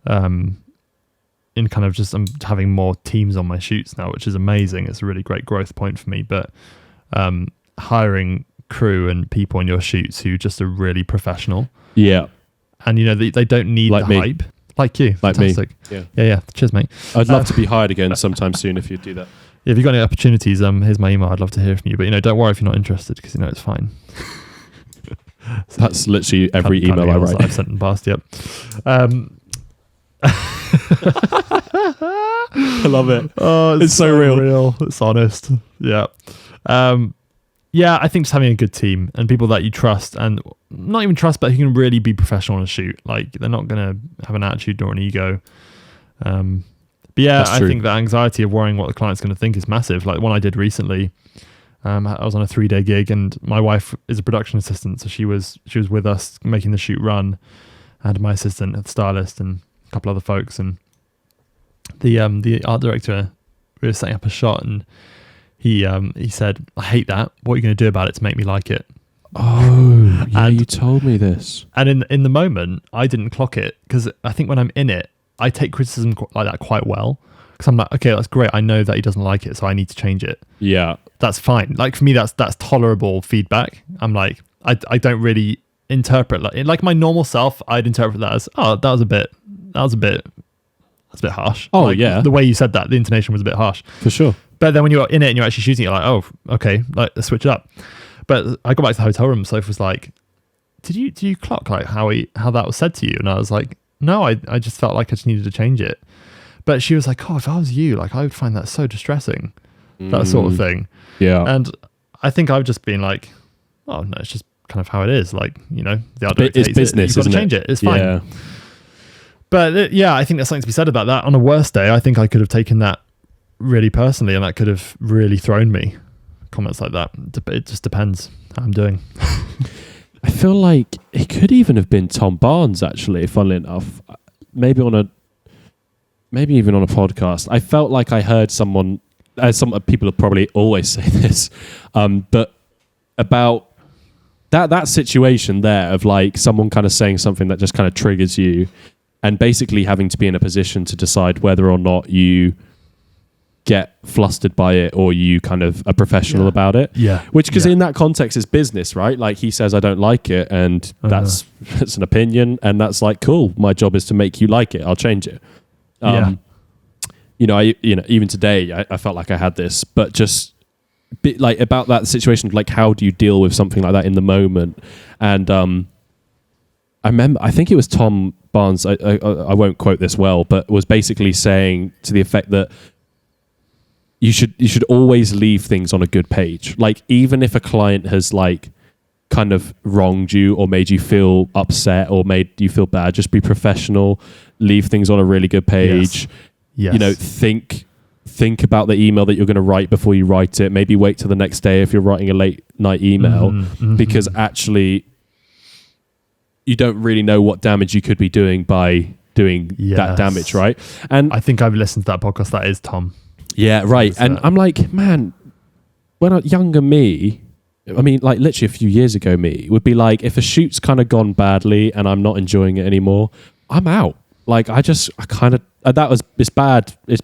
in kind of just I'm having more teams on my shoots now, which is amazing. It's a really great growth point for me. But hiring crew and people on your shoots who just are really professional. Yeah. And, you know, they don't need like the hype. Like you. Like Fantastic. Me. Yeah. Cheers, mate. I'd love to be hired again sometime soon if you do that. Yeah, if you've got any opportunities, here's my email. I'd love to hear from you. But, you know, don't worry if you're not interested because, you know, it's fine. So that's literally every email I write. I've sent in the past, yep. I love it. Oh, it's so real. It's honest. Yeah. Yeah, I think just having a good team and people that you trust, and not even trust, but who can really be professional on a shoot. Like, they're not going to have an attitude or an ego. But yeah, I think the anxiety of worrying what the client's going to think is massive. Like one I did recently, I was on a 3-day gig and my wife is a production assistant. So she was with us making the shoot run. I had my assistant, the stylist, and a couple other folks. And the art director, we were setting up a shot and he said, I hate that. What are you going to do about it to make me like it? Oh, yeah, you told me this. And in the moment, I didn't clock it because I think when I'm in it, I take criticism like that quite well. Because I'm like, okay, that's great. I know that he doesn't like it, so I need to change it. Yeah. That's fine. Like for me, that's tolerable feedback. I'm like, I don't really interpret like my normal self. I'd interpret that as, oh, that's a bit harsh. Oh, like, yeah. The way you said that, the intonation was a bit harsh. For sure. But then when you're in it and you're actually shooting it, you're like, oh, okay, like let's switch it up. But I got back to the hotel room. Soph was like, did you clock like how that was said to you? And I was like, no, I just felt like I just needed to change it. But she was like, oh, if I was you, like I would find that so distressing, that sort of thing. Yeah. And I think I've just been like, oh no, it's just kind of how it is. Like, you know, the art director it's business, you've got to change it. It's fine. Yeah. But yeah, I think there's something to be said about that. On a worse day, I think I could have taken that really personally, and that could have really thrown me. Comments like that. It just depends how I'm doing. I feel like it could even have been Tom Barnes, actually, funnily enough. Maybe even on a podcast. I felt like I heard someone, some people probably always say this, but about that situation there of like someone kind of saying something that just kind of triggers you, and basically having to be in a position to decide whether or not you get flustered by it, or you kind of are professional about it. Yeah. Which, because in that context, is business, right? Like he says, I don't like it, and that's an opinion, and that's like, cool. My job is to make you like it. I'll change it. Even today, I felt like I had this, but just like about that situation, like how do you deal with something like that in the moment? And I remember, I think it was Tom Barnes, I won't quote this well, but was basically saying to the effect that you should always leave things on a good page. Like even if a client has like kind of wronged you or made you feel upset or made you feel bad, just be professional, leave things on a really good page. Yes. You know, think about the email that you're going to write before you write it. Maybe wait till the next day if you're writing a late night email, because actually you don't really know what damage you could be doing by doing that damage, right? And I think I've listened to that podcast. That is Tom. Yeah, right. And I'm like, man, when a younger me, I mean, like literally a few years ago, me would be like, if a shoot's kind of gone badly and I'm not enjoying it anymore, I'm out. Like it's bad. It's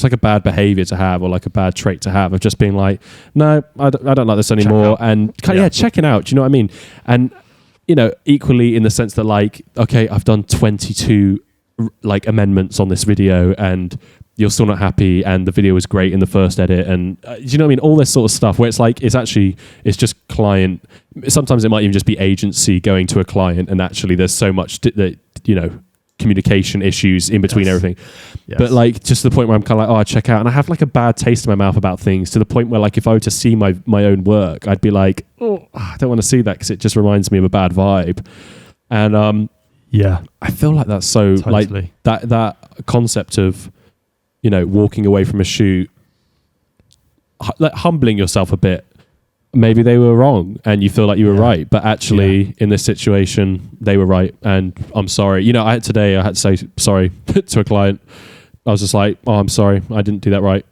like a bad behavior to have, or like a bad trait to have, of just being like, no, I don't like this anymore. And checking out. Do you know what I mean? And, you know, equally in the sense that like, okay, I've done 22 like amendments on this video and you're still not happy, and the video was great in the first edit, and do you know what I mean? All this sort of stuff where it's like, it's just client. Sometimes it might even just be agency going to a client, and actually there's so much that, you know, communication issues in between everything. Yes. But like just to the point where I'm kind of like, oh, I check out, and I have like a bad taste in my mouth about things, to the point where like if I were to see my own work, I'd be like, oh, I don't want to see that because it just reminds me of a bad vibe. And I feel like that's so totally. Like that concept of, you know, walking away from a shoot, like humbling yourself a bit. Maybe they were wrong and you feel like you were right, but actually in this situation they were right, and I'm sorry. You know, I had to say sorry to a client. I was just like, oh, I'm sorry, I didn't do that right.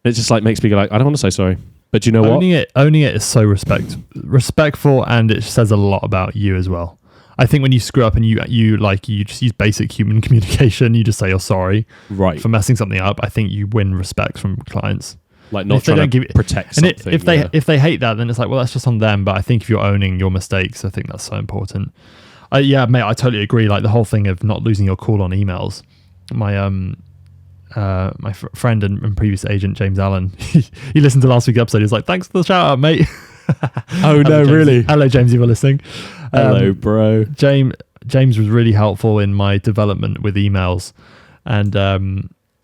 It just like makes me go like, I don't want to say sorry. But you know what? Owning it is so respectful, and it says a lot about you as well. I think when you screw up and you just use basic human communication, you just say you're sorry for messing something up. I think you win respect from clients. Like not trying to protect something. If they hate that, then it's like, well, that's just on them. But I think if you're owning your mistakes, I think that's so important. Mate, I totally agree. Like the whole thing of not losing your cool on emails. My friend and previous agent James Allen, he listened to last week's episode. He's like, "Thanks for the shout out, mate." Oh no, really? Hello, James. You were listening. Hello, bro. James was really helpful in my development with emails, and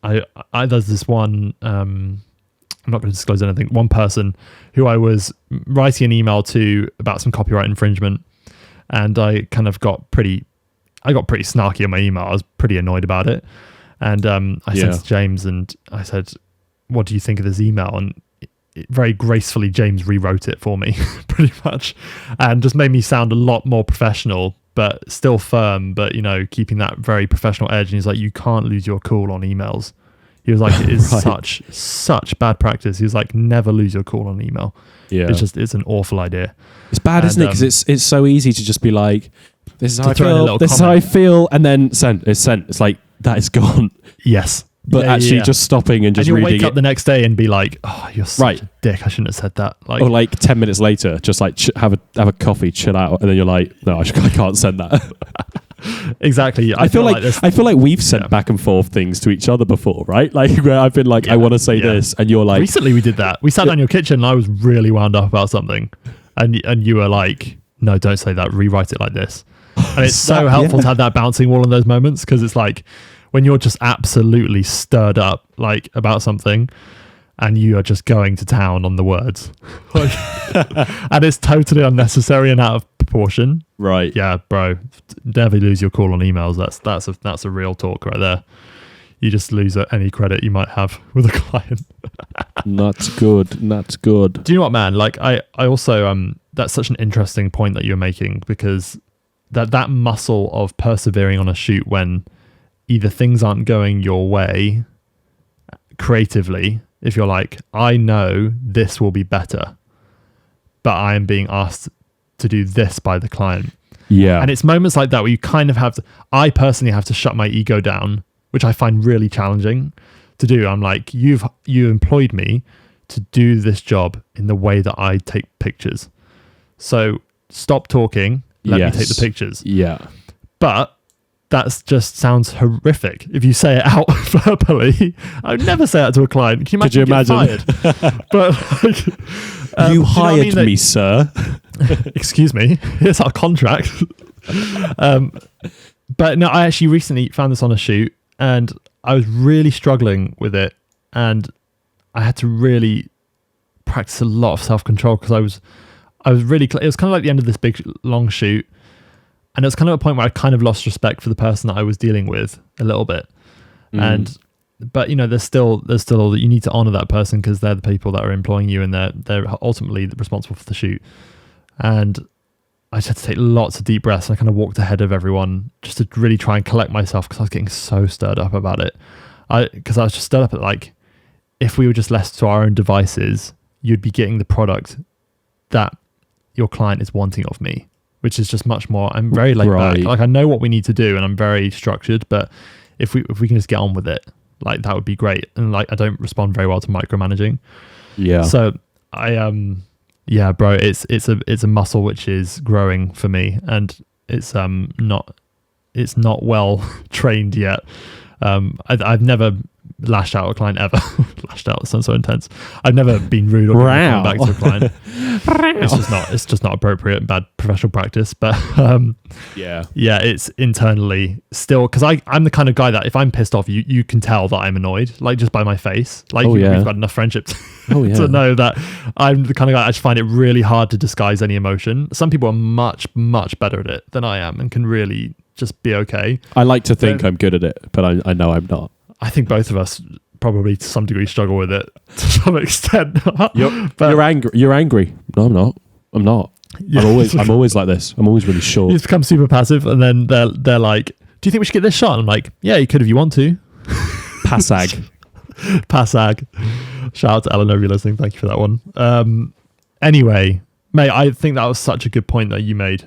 I there's this one. I'm not going to disclose anything. One person who I was writing an email to about some copyright infringement, and I kind of got pretty snarky on my email. I was pretty annoyed about it, and I sent it to James and I said, "What do you think of this email?" And very gracefully, James rewrote it for me, pretty much, and just made me sound a lot more professional, but still firm, but you know, keeping that very professional edge. And he's like, "You can't lose your cool on emails." He was like, it is such bad practice. He was like, never lose your call on email. Yeah. It's an awful idea. It's bad, isn't it? Because it's so easy to just be like, this is how I feel, this is how I feel, and then sent. It's like, that is gone. Yes. But just stopping and just reading it. And you'll wake up the next day and be like, oh, you're such a dick. I shouldn't have said that. Like, or like 10 minutes later, just like have a coffee, chill out, and then you're like, no, I can't send that. Exactly. I feel like we've sent back and forth things to each other before, right? Like where I've been like, I want to say this, and you're like, recently we did that. We sat down in your kitchen and I was really wound up about something, and you were like, no, don't say that, rewrite it like this. And it's so helpful to have that bouncing wall in those moments, because it's like when you're just absolutely stirred up like about something and you are just going to town on the words, and it's totally unnecessary and out of proportion. Right. Yeah, bro. Never lose your call on emails. That's a real talk right there. You just lose any credit you might have with a client. Not good. Do you know what, man? Like I also that's such an interesting point that you're making, because that muscle of persevering on a shoot when either things aren't going your way creatively, if you're like, I know this will be better, but I am being asked to do this by the client. Yeah. And it's moments like that where you kind of have to, I personally have to shut my ego down, which I find really challenging, to do. I'm like, you employed me to do this job in the way that I take pictures. So stop talking. Let me take the pictures. Yeah. But that just sounds horrific. If you say it out verbally, I would never say that to a client. Can you imagine? Fired? But like, you hired me, sir. Excuse me. Here's our contract. But no, I actually recently found this on a shoot, and I was really struggling with it, and I had to really practice a lot of self-control because I was really. It was kind of like the end of this big long shoot. And it was kind of a point where I kind of lost respect for the person that I was dealing with a little bit. But you know, there's still you need to honor that person because they're the people that are employing you, and they're ultimately responsible for the shoot. And I just had to take lots of deep breaths. And I kind of walked ahead of everyone just to really try and collect myself because I was getting so stirred up about it. Because I was just stirred up at like, if we were just left to our own devices, you'd be getting the product that your client is wanting of me. Which is just much more. I'm very laid back. Like I know what we need to do, and I'm very structured. But if we can just get on with it, like that would be great. And like I don't respond very well to micromanaging. Yeah. So yeah, bro. It's a muscle which is growing for me, and it's not well trained yet. I've never lashed out at a client ever. Lashed out sounds so intense. I've never been rude or going back to a client. It's just not appropriate. Bad professional practice. But yeah, it's internally still because I'm the kind of guy that if I'm pissed off, you can tell that I'm annoyed, like just by my face. Like we've got enough friendship to know that I'm the kind of guy. I just find it really hard to disguise any emotion. Some people are much better at it than I am and can really just be okay. I like to think I'm good at it, but I know I'm not. I think both of us probably to some degree struggle with it to some extent. You're angry. You're angry. No, I'm not. Yeah. I'm always like this. I'm always really sure. You just become super passive, and then they're like, "Do you think we should get this shot?" And I'm like, "Yeah, you could if you want to." Passag. Shout out to Eleanor if you're listening. Thank you for that one. Anyway, mate, I think that was such a good point that you made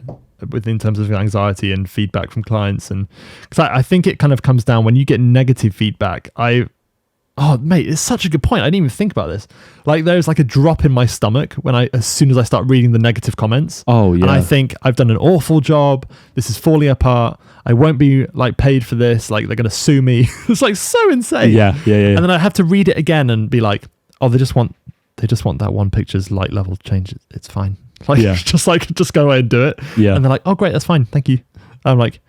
in terms of anxiety and feedback from clients, and because I think it kind of comes down when you get negative feedback. Mate, it's such a good point. I didn't even think about this. Like there's like a drop in my stomach as soon as I start reading the negative comments. Oh yeah. And I think I've done an awful job. This is falling apart. I won't be like paid for this. Like they're going to sue me. It's like so insane. Yeah. And then I have to read it again and be like, oh, they just want that one picture's light level change. It's fine. Just go away and do it. Yeah. And they're like, oh great, that's fine. Thank you. I'm like,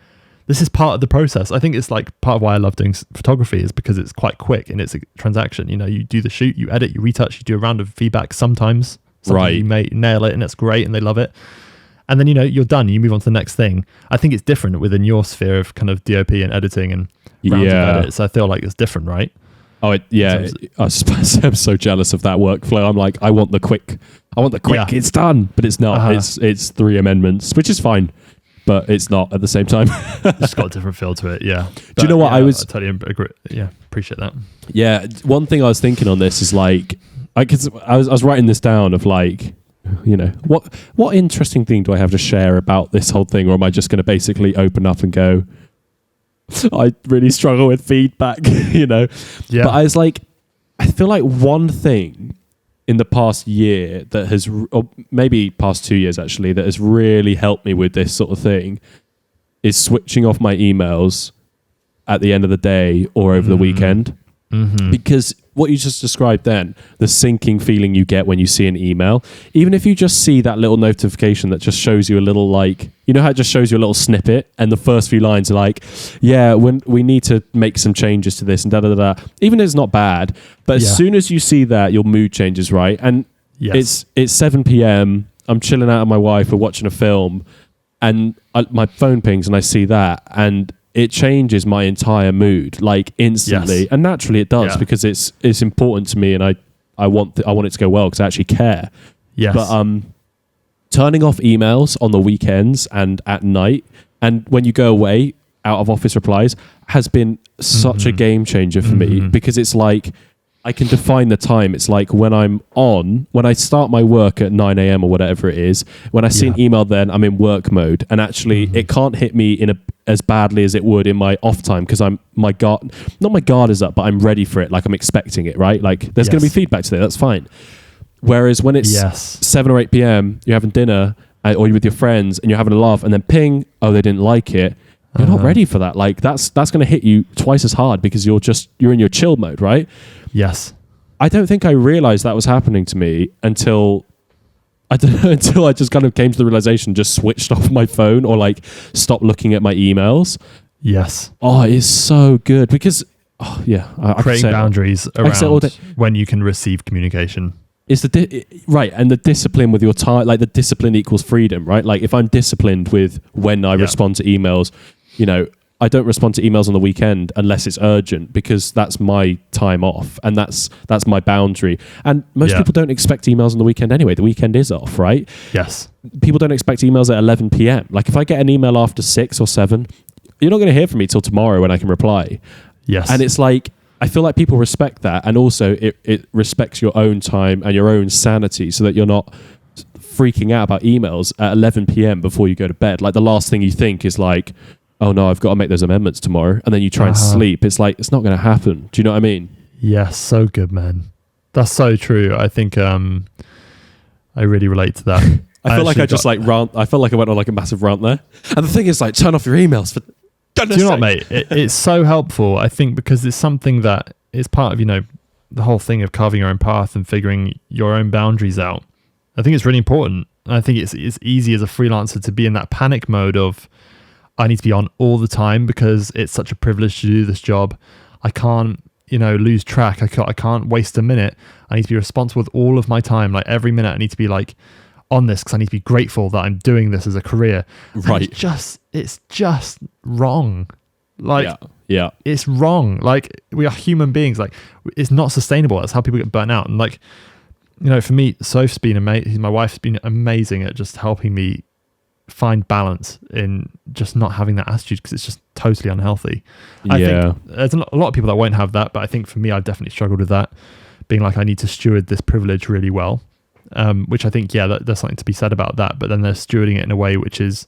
this is part of the process. I think it's like part of why I love doing photography is because it's quite quick and it's a transaction. You know, you do the shoot, you edit, you retouch, you do a round of feedback. Sometimes you may nail it and it's great and they love it. And then, you know, you're done. You move on to the next thing. I think it's different within your sphere of kind of DOP and editing and rounds of edits. I feel like it's different, right? Oh, I'm so jealous of that workflow. I'm like, I want the quick. Yeah. It's done, but it's not. It's 3 amendments, which is fine. But it's not at the same time. It's got a different feel to it, yeah. But, do you know what I totally agree. Yeah, appreciate that. Yeah, one thing I was thinking on this is like, I was writing this down of like, you know, what interesting thing do I have to share about this whole thing, or am I just going to basically open up and go, I really struggle with feedback, you know? Yeah. But I was like, I feel like one thing in the past year that has, or maybe past 2 years actually, that has really helped me with this sort of thing is switching off my emails at the end of the day or over the weekend. Mm-hmm. Because what you just described then, the sinking feeling you get when you see an email, even if you just see that little notification that just shows you a little, like, you know how it just shows you a little snippet and the first few lines are like, yeah, when we need to make some changes to this and da-da-da-da. Even if it's not bad, but as soon as you see that, your mood changes, right? And it's 7 p.m, I'm chilling out with my wife, we're watching a film, and my phone pings and I see that, and it changes my entire mood, like instantly. Yes. And naturally it does because it's important to me, and I want it to go well because I actually care. Yes. But turning off emails on the weekends and at night, and when you go away, out of office replies, has been such a game changer for me, because it's like I can define the time. It's like when I start my work at 9 a.m. or whatever it is, when I see an email, then I'm in work mode, and actually it can't hit me as badly as it would in my off time because not my guard is up, but I'm ready for it. Like I'm expecting it, right? Like there's going to be feedback today. That's fine. Whereas when it's 7 or 8 p.m, you're having dinner or you're with your friends and you're having a laugh and then ping, oh, they didn't like it. You're not ready for that. Like that's going to hit you twice as hard because you're in your chill mode, right? Yes. I don't think I realized that was happening to me until I just kind of came to the realization, just switched off my phone or like stopped looking at my emails. Yes. Oh, it's so good because I creating boundaries around when you can receive communication. It's right, and the discipline with your time, like the discipline equals freedom, right? Like if I'm disciplined with when I respond to emails, I don't respond to emails on the weekend unless it's urgent because that's my time off and that's my boundary. And most people don't expect emails on the weekend anyway. The weekend is off, right? Yes. People don't expect emails at 11 p.m. Like if I get an email after 6 or 7, you're not going to hear from me till tomorrow when I can reply. Yes. And it's like, I feel like people respect that, and also it respects your own time and your own sanity so that you're not freaking out about emails at 11 p.m. before you go to bed. Like the last thing you think is like, oh no, I've got to make those amendments tomorrow, and then you try and sleep. It's like, it's not going to happen. Do you know what I mean? Yes, so good, man. That's so true. I think I really relate to that. I feel like I just rant. I felt like I went on like a massive rant there. And the thing is, like, turn off your emails for goodness sake. Do you know what, mate? It's so helpful, I think, because it's something that is part of, the whole thing of carving your own path and figuring your own boundaries out. I think it's really important. And I think it's easy as a freelancer to be in that panic mode of, I need to be on all the time because it's such a privilege to do this job. I can't, lose track. I can't waste a minute. I need to be responsible with all of my time. Like every minute I need to be like on this because I need to be grateful that I'm doing this as a career. Right. It's just wrong. Like, yeah, it's wrong. Like we are human beings. Like it's not sustainable. That's how people get burnt out. And like, for me, Soph's been amazing. My wife's been amazing at just helping me find balance in just not having that attitude because it's just totally unhealthy. I think there's a lot of people that won't have that, but I think for me, I've definitely struggled with that, being like, I need to steward this privilege really well, which I think, there's something to be said about that, but then they're stewarding it in a way which is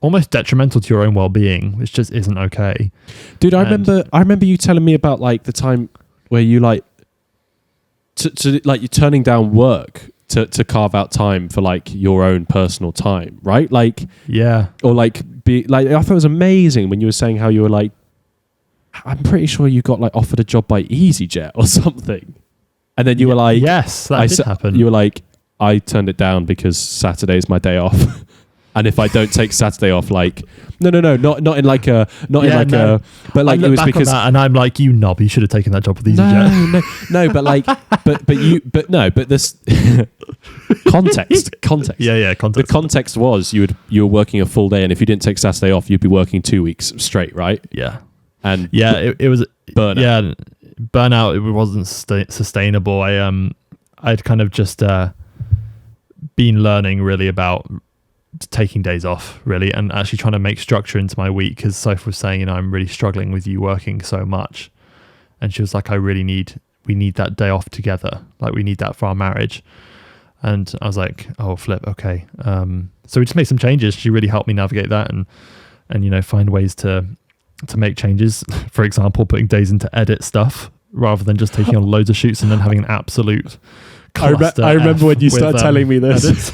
almost detrimental to your own well-being, which just isn't okay. Dude, I remember you telling me about like the time where you like to like you're turning down work to carve out time for like your own personal time, right? Like, or like be like, I thought it was amazing when you were saying how you were like, I'm pretty sure you got like offered a job by EasyJet or something, and then you were like, yes, that did happen. You were like, I turned it down because Saturday is my day off. And if I don't take Saturday off, like, no, not in like a, but like it was because, and I'm like, you knob, you should have taken that job with EasyJet. No, but like, but this context. Yeah, context. The context was you were working a full day, and if you didn't take Saturday off, you'd be working 2 weeks straight, right? Yeah, and it was burnout. Yeah, burnout. It wasn't sustainable. I'd kind of just been learning really about taking days off really and actually trying to make structure into my week, because Soph was saying, I'm really struggling with you working so much, and she was like, we need that day off together, like we need that for our marriage. And I was like, oh flip, okay. So we just made some changes. She really helped me navigate that and find ways to make changes. For example, putting days into edit stuff rather than just taking on loads of shoots and then having an absolute cluster. I remember when you started telling me this edits.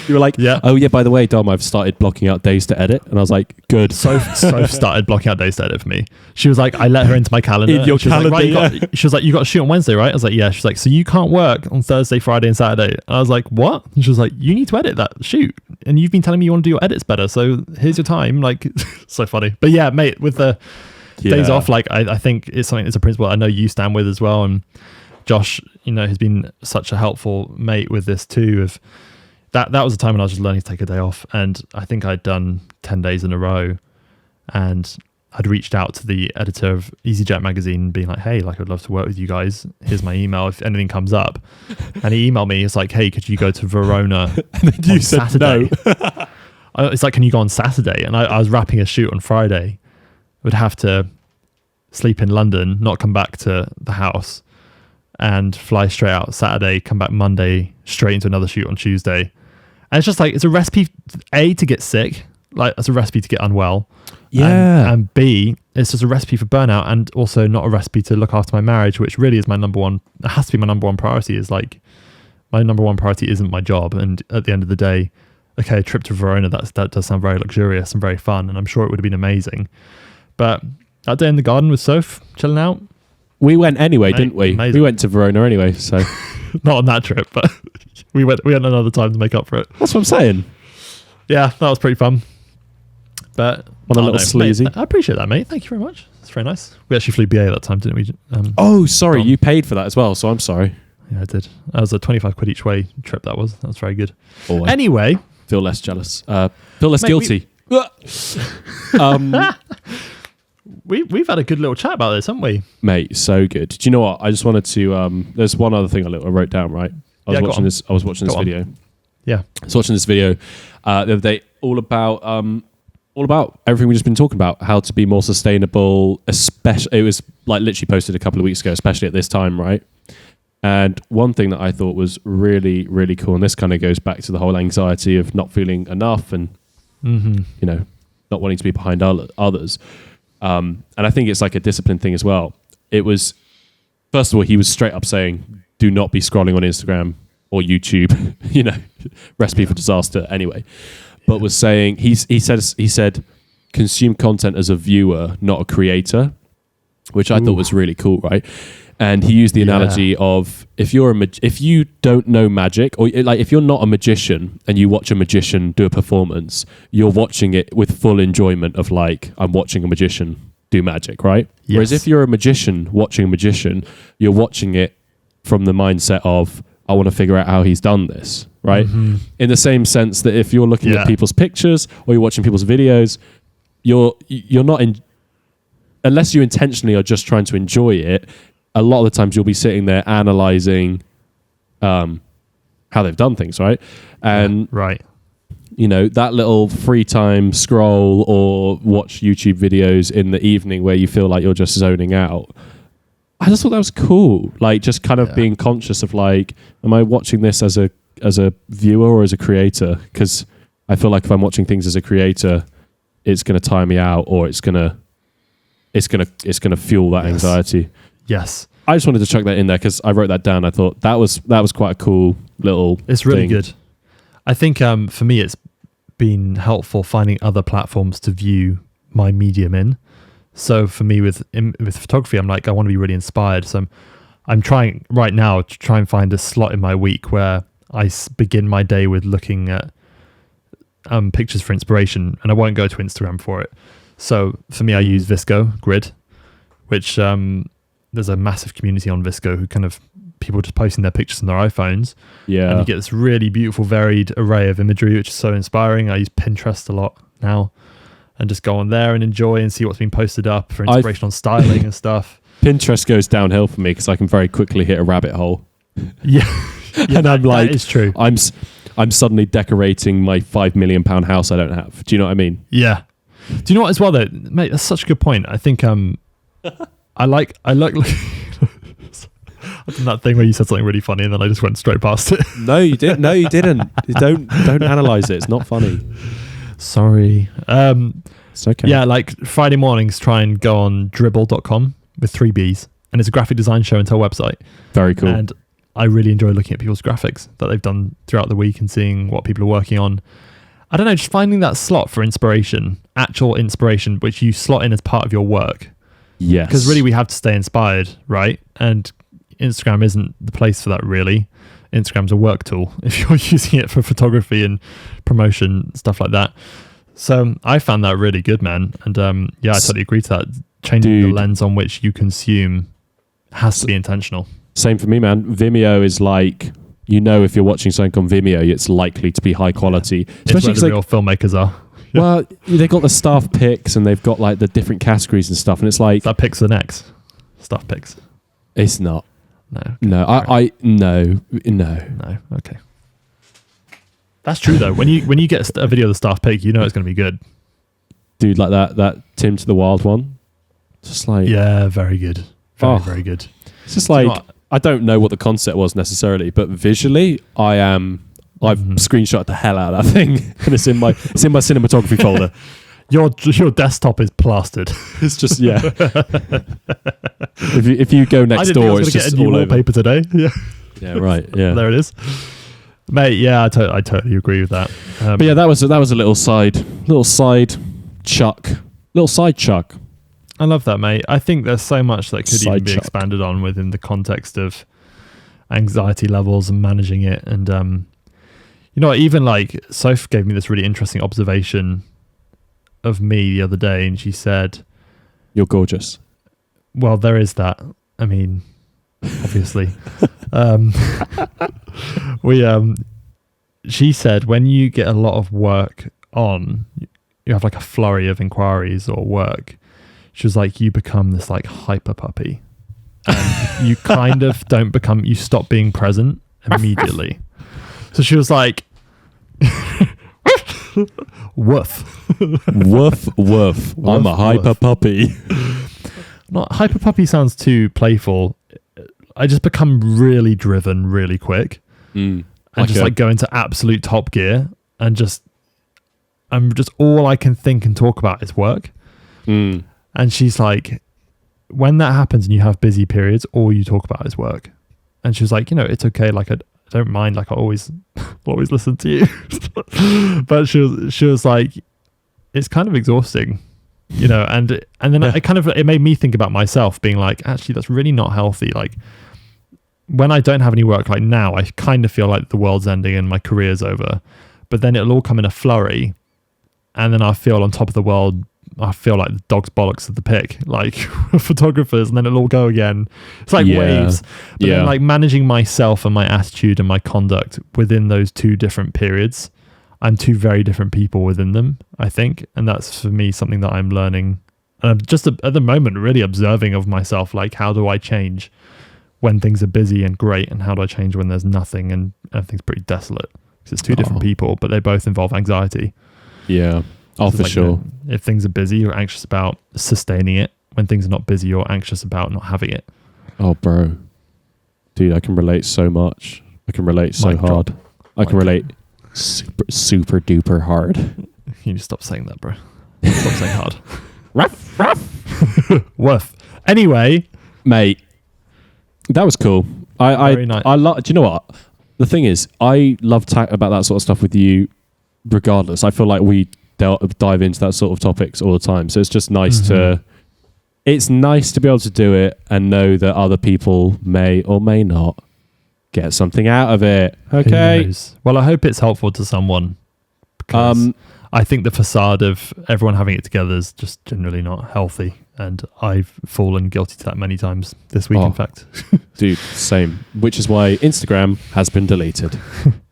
You were like, oh yeah, by the way, Dom, I've started blocking out days to edit. And I was like, good. Soph started blocking out days to edit for me. She was like, I let her into my calendar. In your calendar, she was like, you got to shoot on Wednesday, right? I was like, yeah. She's like, so you can't work on Thursday, Friday and Saturday. And I was like, what? And she was like, you need to edit that shoot. And you've been telling me you want to do your edits better. So here's your time. Like, so funny. But yeah, mate, with the days off, like I think it's something that's a principle I know you stand with as well. And Josh, has been such a helpful mate with this too. Of that was a time when I was just learning to take a day off, and I think I'd done 10 days in a row, and I'd reached out to the editor of EasyJet magazine being like, hey, like I'd love to work with you guys. Here's my email if anything comes up. And he emailed me. It's like, hey, could you go to Verona and then you said Saturday? No. It's like, can you go on Saturday? And I was wrapping a shoot on Friday. I would have to sleep in London, not come back to the house, and fly straight out Saturday, come back Monday, straight into another shoot on Tuesday. And it's just like, it's a recipe, A, to get sick. like as a recipe to get unwell. Yeah. And B, it's just a recipe for burnout, and also not a recipe to look after my marriage, which really is my number one. It has to be my number one priority. Is like my number one priority isn't my job. And at the end of the day, okay, a trip to Verona, that does sound very luxurious and very fun, and I'm sure it would have been amazing. But that day in the garden with Soph, chilling out. We went anyway, didn't we? Amazing. We went to Verona anyway, so not on that trip, but we went another time to make up for it. that's what I'm saying. Yeah, that was pretty fun. But On a little sleazy. Mate, I appreciate that, mate. Thank you very much. It's very nice. We actually flew BA that time, didn't we? Oh, sorry, Dom. You paid for that as well, so I'm sorry. Yeah, I did. That was a 25 quid each way trip. That was very good. Always. Anyway, Feel less jealous. Feel less Mate, guilty. we've had a good little chat about this, haven't we? Mate, so good. Do you know what? I just wanted to. There's one other thing I wrote down. Right, I was watching this. I was watching this video. Yeah, I was watching this video the other day, all about everything we've just been talking about, how to be more sustainable. Especially, it was like literally posted a couple of weeks ago, especially at this time, right? And one thing that I thought was really, really cool, and this kind of goes back to the whole anxiety of not feeling enough and not wanting to be behind others. And I think it's like a discipline thing as well. It was, first of all, he was straight up saying, do not be scrolling on Instagram or YouTube, recipe for disaster anyway. But was saying, he said, consume content as a viewer, not a creator, which I thought was really cool, right? And he used the analogy of if you don't know magic, or like if you're not a magician and you watch a magician do a performance, you're watching it with full enjoyment of like, I'm watching a magician do magic, right? Yes. Whereas if you're a magician watching a magician, you're watching it from the mindset of, I want to figure out how he's done this, right? Mm-hmm. In the same sense that if you're looking at people's pictures or you're watching people's videos, you're not in, unless you intentionally are just trying to enjoy it. A lot of the times you'll be sitting there analyzing how they've done things, right? And that little free time scroll or watch YouTube videos in the evening where you feel like you're just zoning out. I just thought that was cool. Like just kind of being conscious of like, am I watching this as a viewer or as a creator? Because I feel like if I'm watching things as a creator, it's going to tire me out, or it's going to fuel that anxiety. Yes. I just wanted to chuck that in there because I wrote that down. I thought that was quite a cool little It's really thing. good. I think for me it's been helpful finding other platforms to view my medium in. So for me with photography, I'm like, I want to be really inspired. So I'm trying right now to try and find a slot in my week where I begin my day with looking at pictures for inspiration, and I won't go to Instagram for it. So for me, I use Visco Grid, which there's a massive community on Visco who kind of people just posting their pictures on their iPhones. Yeah. And you get this really beautiful, varied array of imagery, which is so inspiring. I use Pinterest a lot now and just go on there and enjoy and see what's been posted up for inspiration on styling and stuff. Pinterest goes downhill for me because I can very quickly hit a rabbit hole. Yeah. And I'm like, that is true. I'm suddenly decorating my £5 million house I don't have. Do you know what I mean? Yeah. Do you know what as well though, mate? That's such a good point. I think I like I done that thing where you said something really funny and then I just went straight past it. No, you didn't. No, you didn't. Don't analyze it. It's not funny. Sorry. It's okay. Yeah, like Friday mornings, try and go on dribble.com with 3 B's, and it's a graphic design show and tell website. Very cool. And I really enjoy looking at people's graphics that they've done throughout the week and seeing what people are working on. I don't know, just finding that slot for inspiration, actual inspiration, which you slot in as part of your work. Yes. Because really we have to stay inspired, right? And Instagram isn't the place for that, really. Instagram's a work tool if you're using it for photography and promotion, stuff like that. So I found that really good, man. And I totally agree to that. Changing the lens on which you consume has to be intentional. Same for me, man. Vimeo is like, if you're watching something on Vimeo, it's likely to be high quality. Especially because the real filmmakers are. Well, they've got the staff picks and they've got like the different categories and stuff, and it's like that picks the next staff picks. It's not. No. No. Okay. That's true though. When you get a video of the staff pick, you know it's going to be good. Dude, like that Tim to the Wild one. Just like very good. Very good. It's just like I don't know what the concept was necessarily, but visually I am I've screenshot the hell out of that thing, and it's in my cinematography folder. Your desktop is plastered. It's just if you go next door, it's just get a new all over. wallpaper today. Yeah, right. Yeah, there it is, mate. Yeah, I totally agree with that. But yeah, that was a little side chuck. I love that, mate. I think there's so much that could even be chuck. expanded on within the context of anxiety levels and managing it. And even like Soph gave me this really interesting observation of me the other day, and she said, "You're gorgeous." Well, there is that. I mean, obviously. She said when you get a lot of work on, you have like a flurry of inquiries or work. She was like, you become this like hyper puppy, and you kind of you stop being present immediately. So she was like, woof. Woof, woof. I'm a hyper puppy. Not hyper puppy sounds too playful. I just become really driven really quick, and just go into absolute top gear, and I'm just all I can think and talk about is work. And she's like, when that happens and you have busy periods, all you talk about is work. And she was like, it's okay. Like I don't mind. Like I always listen to you. But she was like, it's kind of exhausting, and then it made me think about myself being like, actually, that's really not healthy. Like when I don't have any work, like now, I kind of feel like the world's ending and my career's over, but then it'll all come in a flurry. And then I feel on top of the world. I feel like the dog's bollocks of the pick, like photographers, and then it'll all go again. It's like waves. But then like managing myself and my attitude and my conduct within those two different periods, I'm two very different people within them, I think. And that's for me something that I'm learning. And I'm just at the moment really observing of myself, like how do I change when things are busy and great, and how do I change when there's nothing and everything's pretty desolate? Because it's two different people, but they both involve anxiety. Yeah. Oh, for sure. If things are busy, you're anxious about sustaining it. When things are not busy, you're anxious about not having it. Oh, bro. Dude, I can relate so much. I can relate so hard. I can relate super duper hard. You need to stop saying that, bro. Stop saying hard. Ruff, ruff. Woof. Anyway. Mate, that was cool. Very nice. Do you know what? The thing is, I love about that sort of stuff with you regardless. I feel like we dive into that sort of topics all the time, so it's just nice to be able to do it and know that other people may or may not get something out of it. Okay, well, I hope it's helpful to someone, because I think the facade of everyone having it together is just generally not healthy, and I've fallen guilty to that many times this week, in fact. Dude, same, which is why Instagram has been deleted.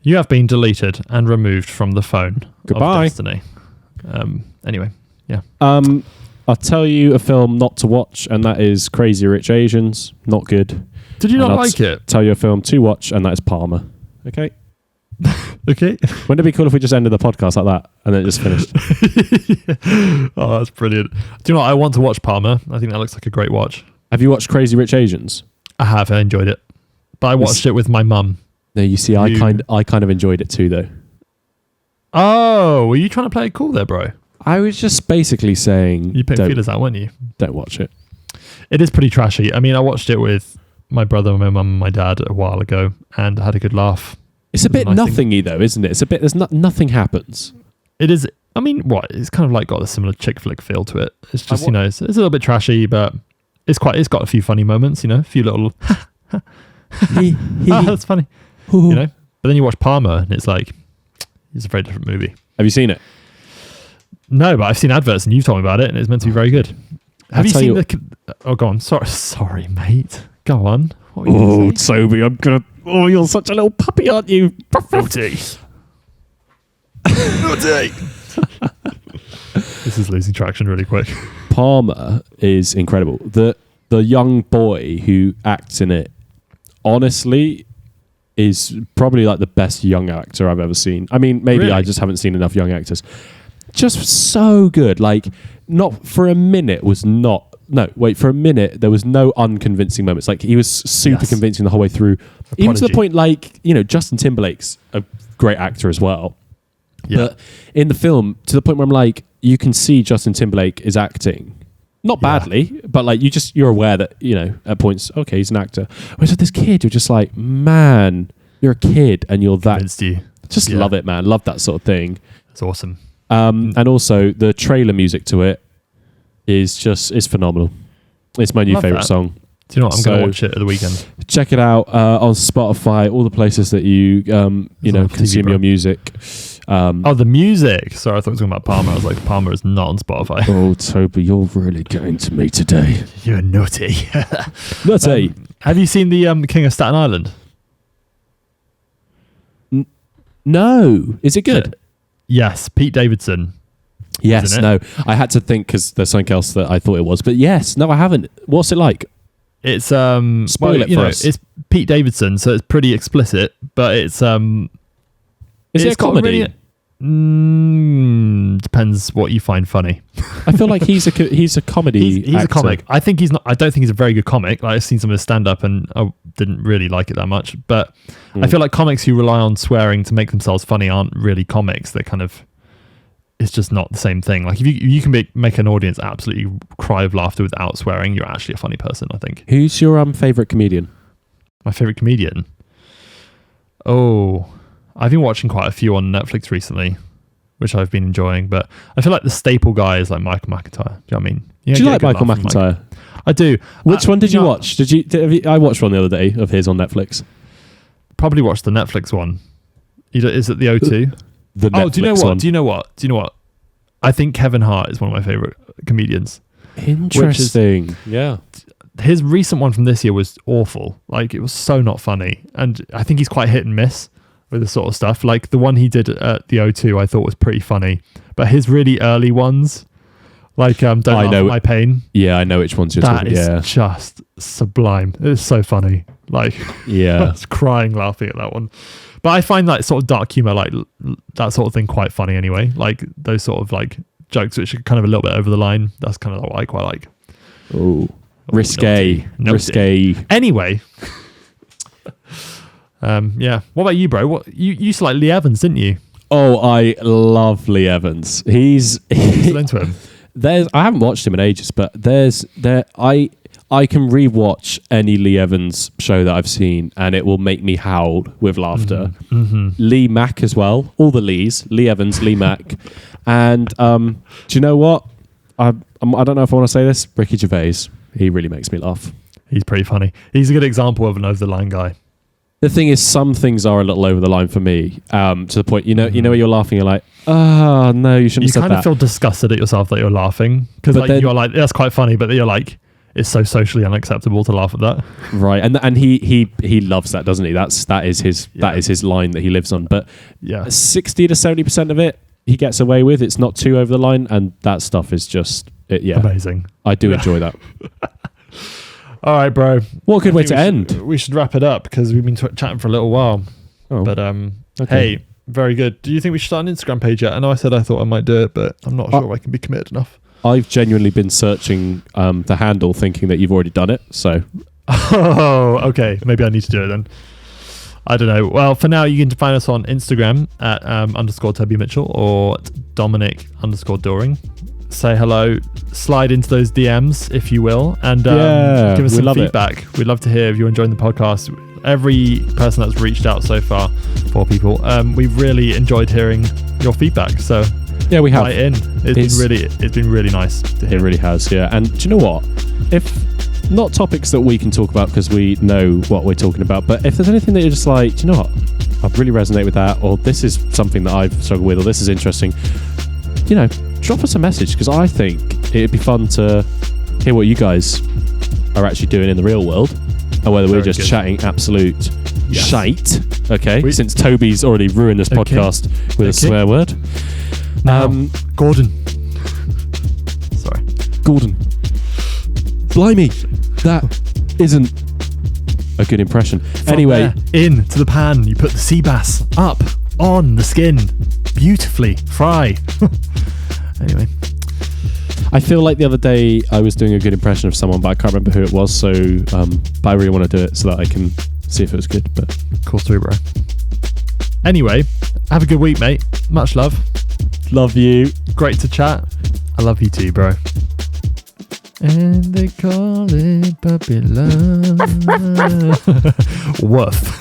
You have been deleted and removed from the phone. Goodbye. Of Destiny. Anyway, yeah. I'll tell you a film not to watch, and that is Crazy Rich Asians. Not good. Did you not like it? Tell you a film to watch, and that is Palmer. Okay. Okay. Wouldn't it be cool if we just ended the podcast like that and then it just finished? Oh, that's brilliant. Do you know what? I want to watch Palmer. I think that looks like a great watch. Have you watched Crazy Rich Asians? I have. I enjoyed it, but I watched it with my mum. No, you see, I kind of enjoyed it too, though. Oh, were you trying to play it cool there, bro? I was just basically saying... You put feelers out, weren't you? Don't watch it. It is pretty trashy. I mean, I watched it with my brother, my mum and my dad a while ago, and I had a good laugh. It's a bit nothingy, though, isn't it? It's a bit... nothing happens. It is... I mean, what? It's kind of like got a similar chick flick feel to it. It's just, it's a little bit trashy, but it's got a few funny moments, a few little... that's funny. But then you watch Palmer, and it's like... It's a very different movie. Have you seen it? No, but I've seen adverts and you've told me about it and it's meant to be very good. Have you seen Oh, go on. Sorry, mate. Go on. Oh, Toby, I'm gonna... Oh, you're such a little puppy, aren't you? Naughty. Naughty. This is losing traction really quick. Palmer is incredible. The young boy who acts in it, honestly... is probably like the best young actor I've ever seen. I mean, maybe really? I just haven't seen enough young actors. Just so good. Like, not for a minute was not for a minute there was no unconvincing moments. Like he was super convincing the whole way through, even to the point like Justin Timberlake's a great actor as well. Yeah. But in the film, to the point where I'm like, you can see Justin Timberlake is acting. Not badly, but like you're aware that, at points, okay, he's an actor. Whereas with this kid, you're just like, man, you're a kid and you're that. Just love it, man. Love that sort of thing. It's awesome. And also the trailer music to it is phenomenal. It's my new favorite song. Do you know what? I'm going to watch it at the weekend. Check it out on Spotify, all the places that you consume your music. The music. Sorry, I thought it was talking about Palmer. I was like, Palmer is not on Spotify. Oh, Toby, you're really getting to me today. You're naughty. Naughty. Have you seen the King of Staten Island? No. Is it good? Yes, Pete Davidson. Yes, no. I had to think because there's something else that I thought it was. But yes, no, I haven't. What's it like? It's spoil it for us. It's Pete Davidson, so it's pretty explicit, but it's Is it a comedy? Depends what you find funny. I feel like he's a comedy. He's a comic. I think he's not. I don't think he's a very good comic. Like I've seen some of his stand up and I didn't really like it that much. But I feel like comics who rely on swearing to make themselves funny aren't really comics. They're kind of. It's just not the same thing. Like if you can make an audience absolutely cry of laughter without swearing, you're actually a funny person, I think. Who's your favorite comedian? My favorite comedian? Oh, I've been watching quite a few on Netflix recently, which I've been enjoying. But I feel like the staple guy is like Michael McIntyre. Do you know what I mean? Do you like Michael McIntyre? I do. Which one did you watch? I watched one the other day of his on Netflix. Probably watched the Netflix one. Is it the O2? Do you know what? One. Do you know what? I think Kevin Hart is one of my favorite comedians. Interesting. Yeah. His recent one from this year was awful. Like it was so not funny, and I think he's quite hit and miss with this sort of stuff. Like the one he did at the O2, I thought was pretty funny, but his really early ones, like Don't Laugh at My Pain. Yeah, I know which ones you're talking about. That is just sublime. It's so funny. Like yeah, I was crying laughing at that one. But I find that sort of dark humor, like that sort of thing, quite funny anyway. Like those sort of like jokes which are kind of a little bit over the line. That's kind of what I quite like. Oh, risque. Anyway, yeah. What about you, bro? You used to like Lee Evans, didn't you? Oh, I love Lee Evans. He's still into him. I haven't watched him in ages, but I can rewatch any Lee Evans show that I've seen and it will make me howl with laughter. Mm-hmm. Lee Mack as well. All the Lees. Lee Evans, Lee Mack. And do you know what? I don't know if I want to say this. Ricky Gervais. He really makes me laugh. He's pretty funny. He's a good example of an over-the-line guy. The thing is, some things are a little over the line for me, to the point, you know where you're laughing, you're like, oh, no, you shouldn't have said that. You kind of feel disgusted at yourself that you're laughing. Because you're like, that's quite funny, but then you're like, it's so socially unacceptable to laugh at that. Right. And he loves that, doesn't he? That is his line that he lives on. But 60 to 70% of it, he gets away with. It's not too over the line. And that stuff is just, amazing. I do enjoy that. All right, bro. What a good way to end. We should wrap it up because we've been chatting for a little while. Oh, but okay. Hey, very good. Do you think we should start an Instagram page yet? I know I said I thought I might do it, but I'm not sure I can be committed enough. I've genuinely been searching the handle thinking that you've already done it. So, oh, okay. Maybe I need to do it then. I don't know. Well, for now, you can find us on Instagram at _Toby Mitchell or Dominic_Doring. Say hello, slide into those DMs if you will, and give us some feedback. We'd love to hear if you're enjoying the podcast. Every person that's reached out so far, 4 people, we've really enjoyed hearing your feedback. So yeah, we have. It's been really nice to hear. It really has, yeah. And do you know what? If not topics that we can talk about because we know what we're talking about, but if there's anything that you're just like, do you know what? I really resonate with that, or this is something that I've struggled with, or this is interesting. Drop us a message because I think it'd be fun to hear what you guys are actually doing in the real world and whether we're just chatting absolute shite. Okay, since Toby's already ruined this podcast with a swear word. Gordon. Sorry. Gordon. Blimey, that isn't a good impression. From anyway, into the pan, you put the sea bass up on the skin, beautifully fry. Anyway, I feel like the other day I was doing a good impression of someone, but I can't remember who it was. So, but I really want to do it so that I can see if it was good. But cool through, bro. Anyway, have a good week, mate. Much love. Love you. Great to chat. I love you too, bro. And they call it puppy love. Woof.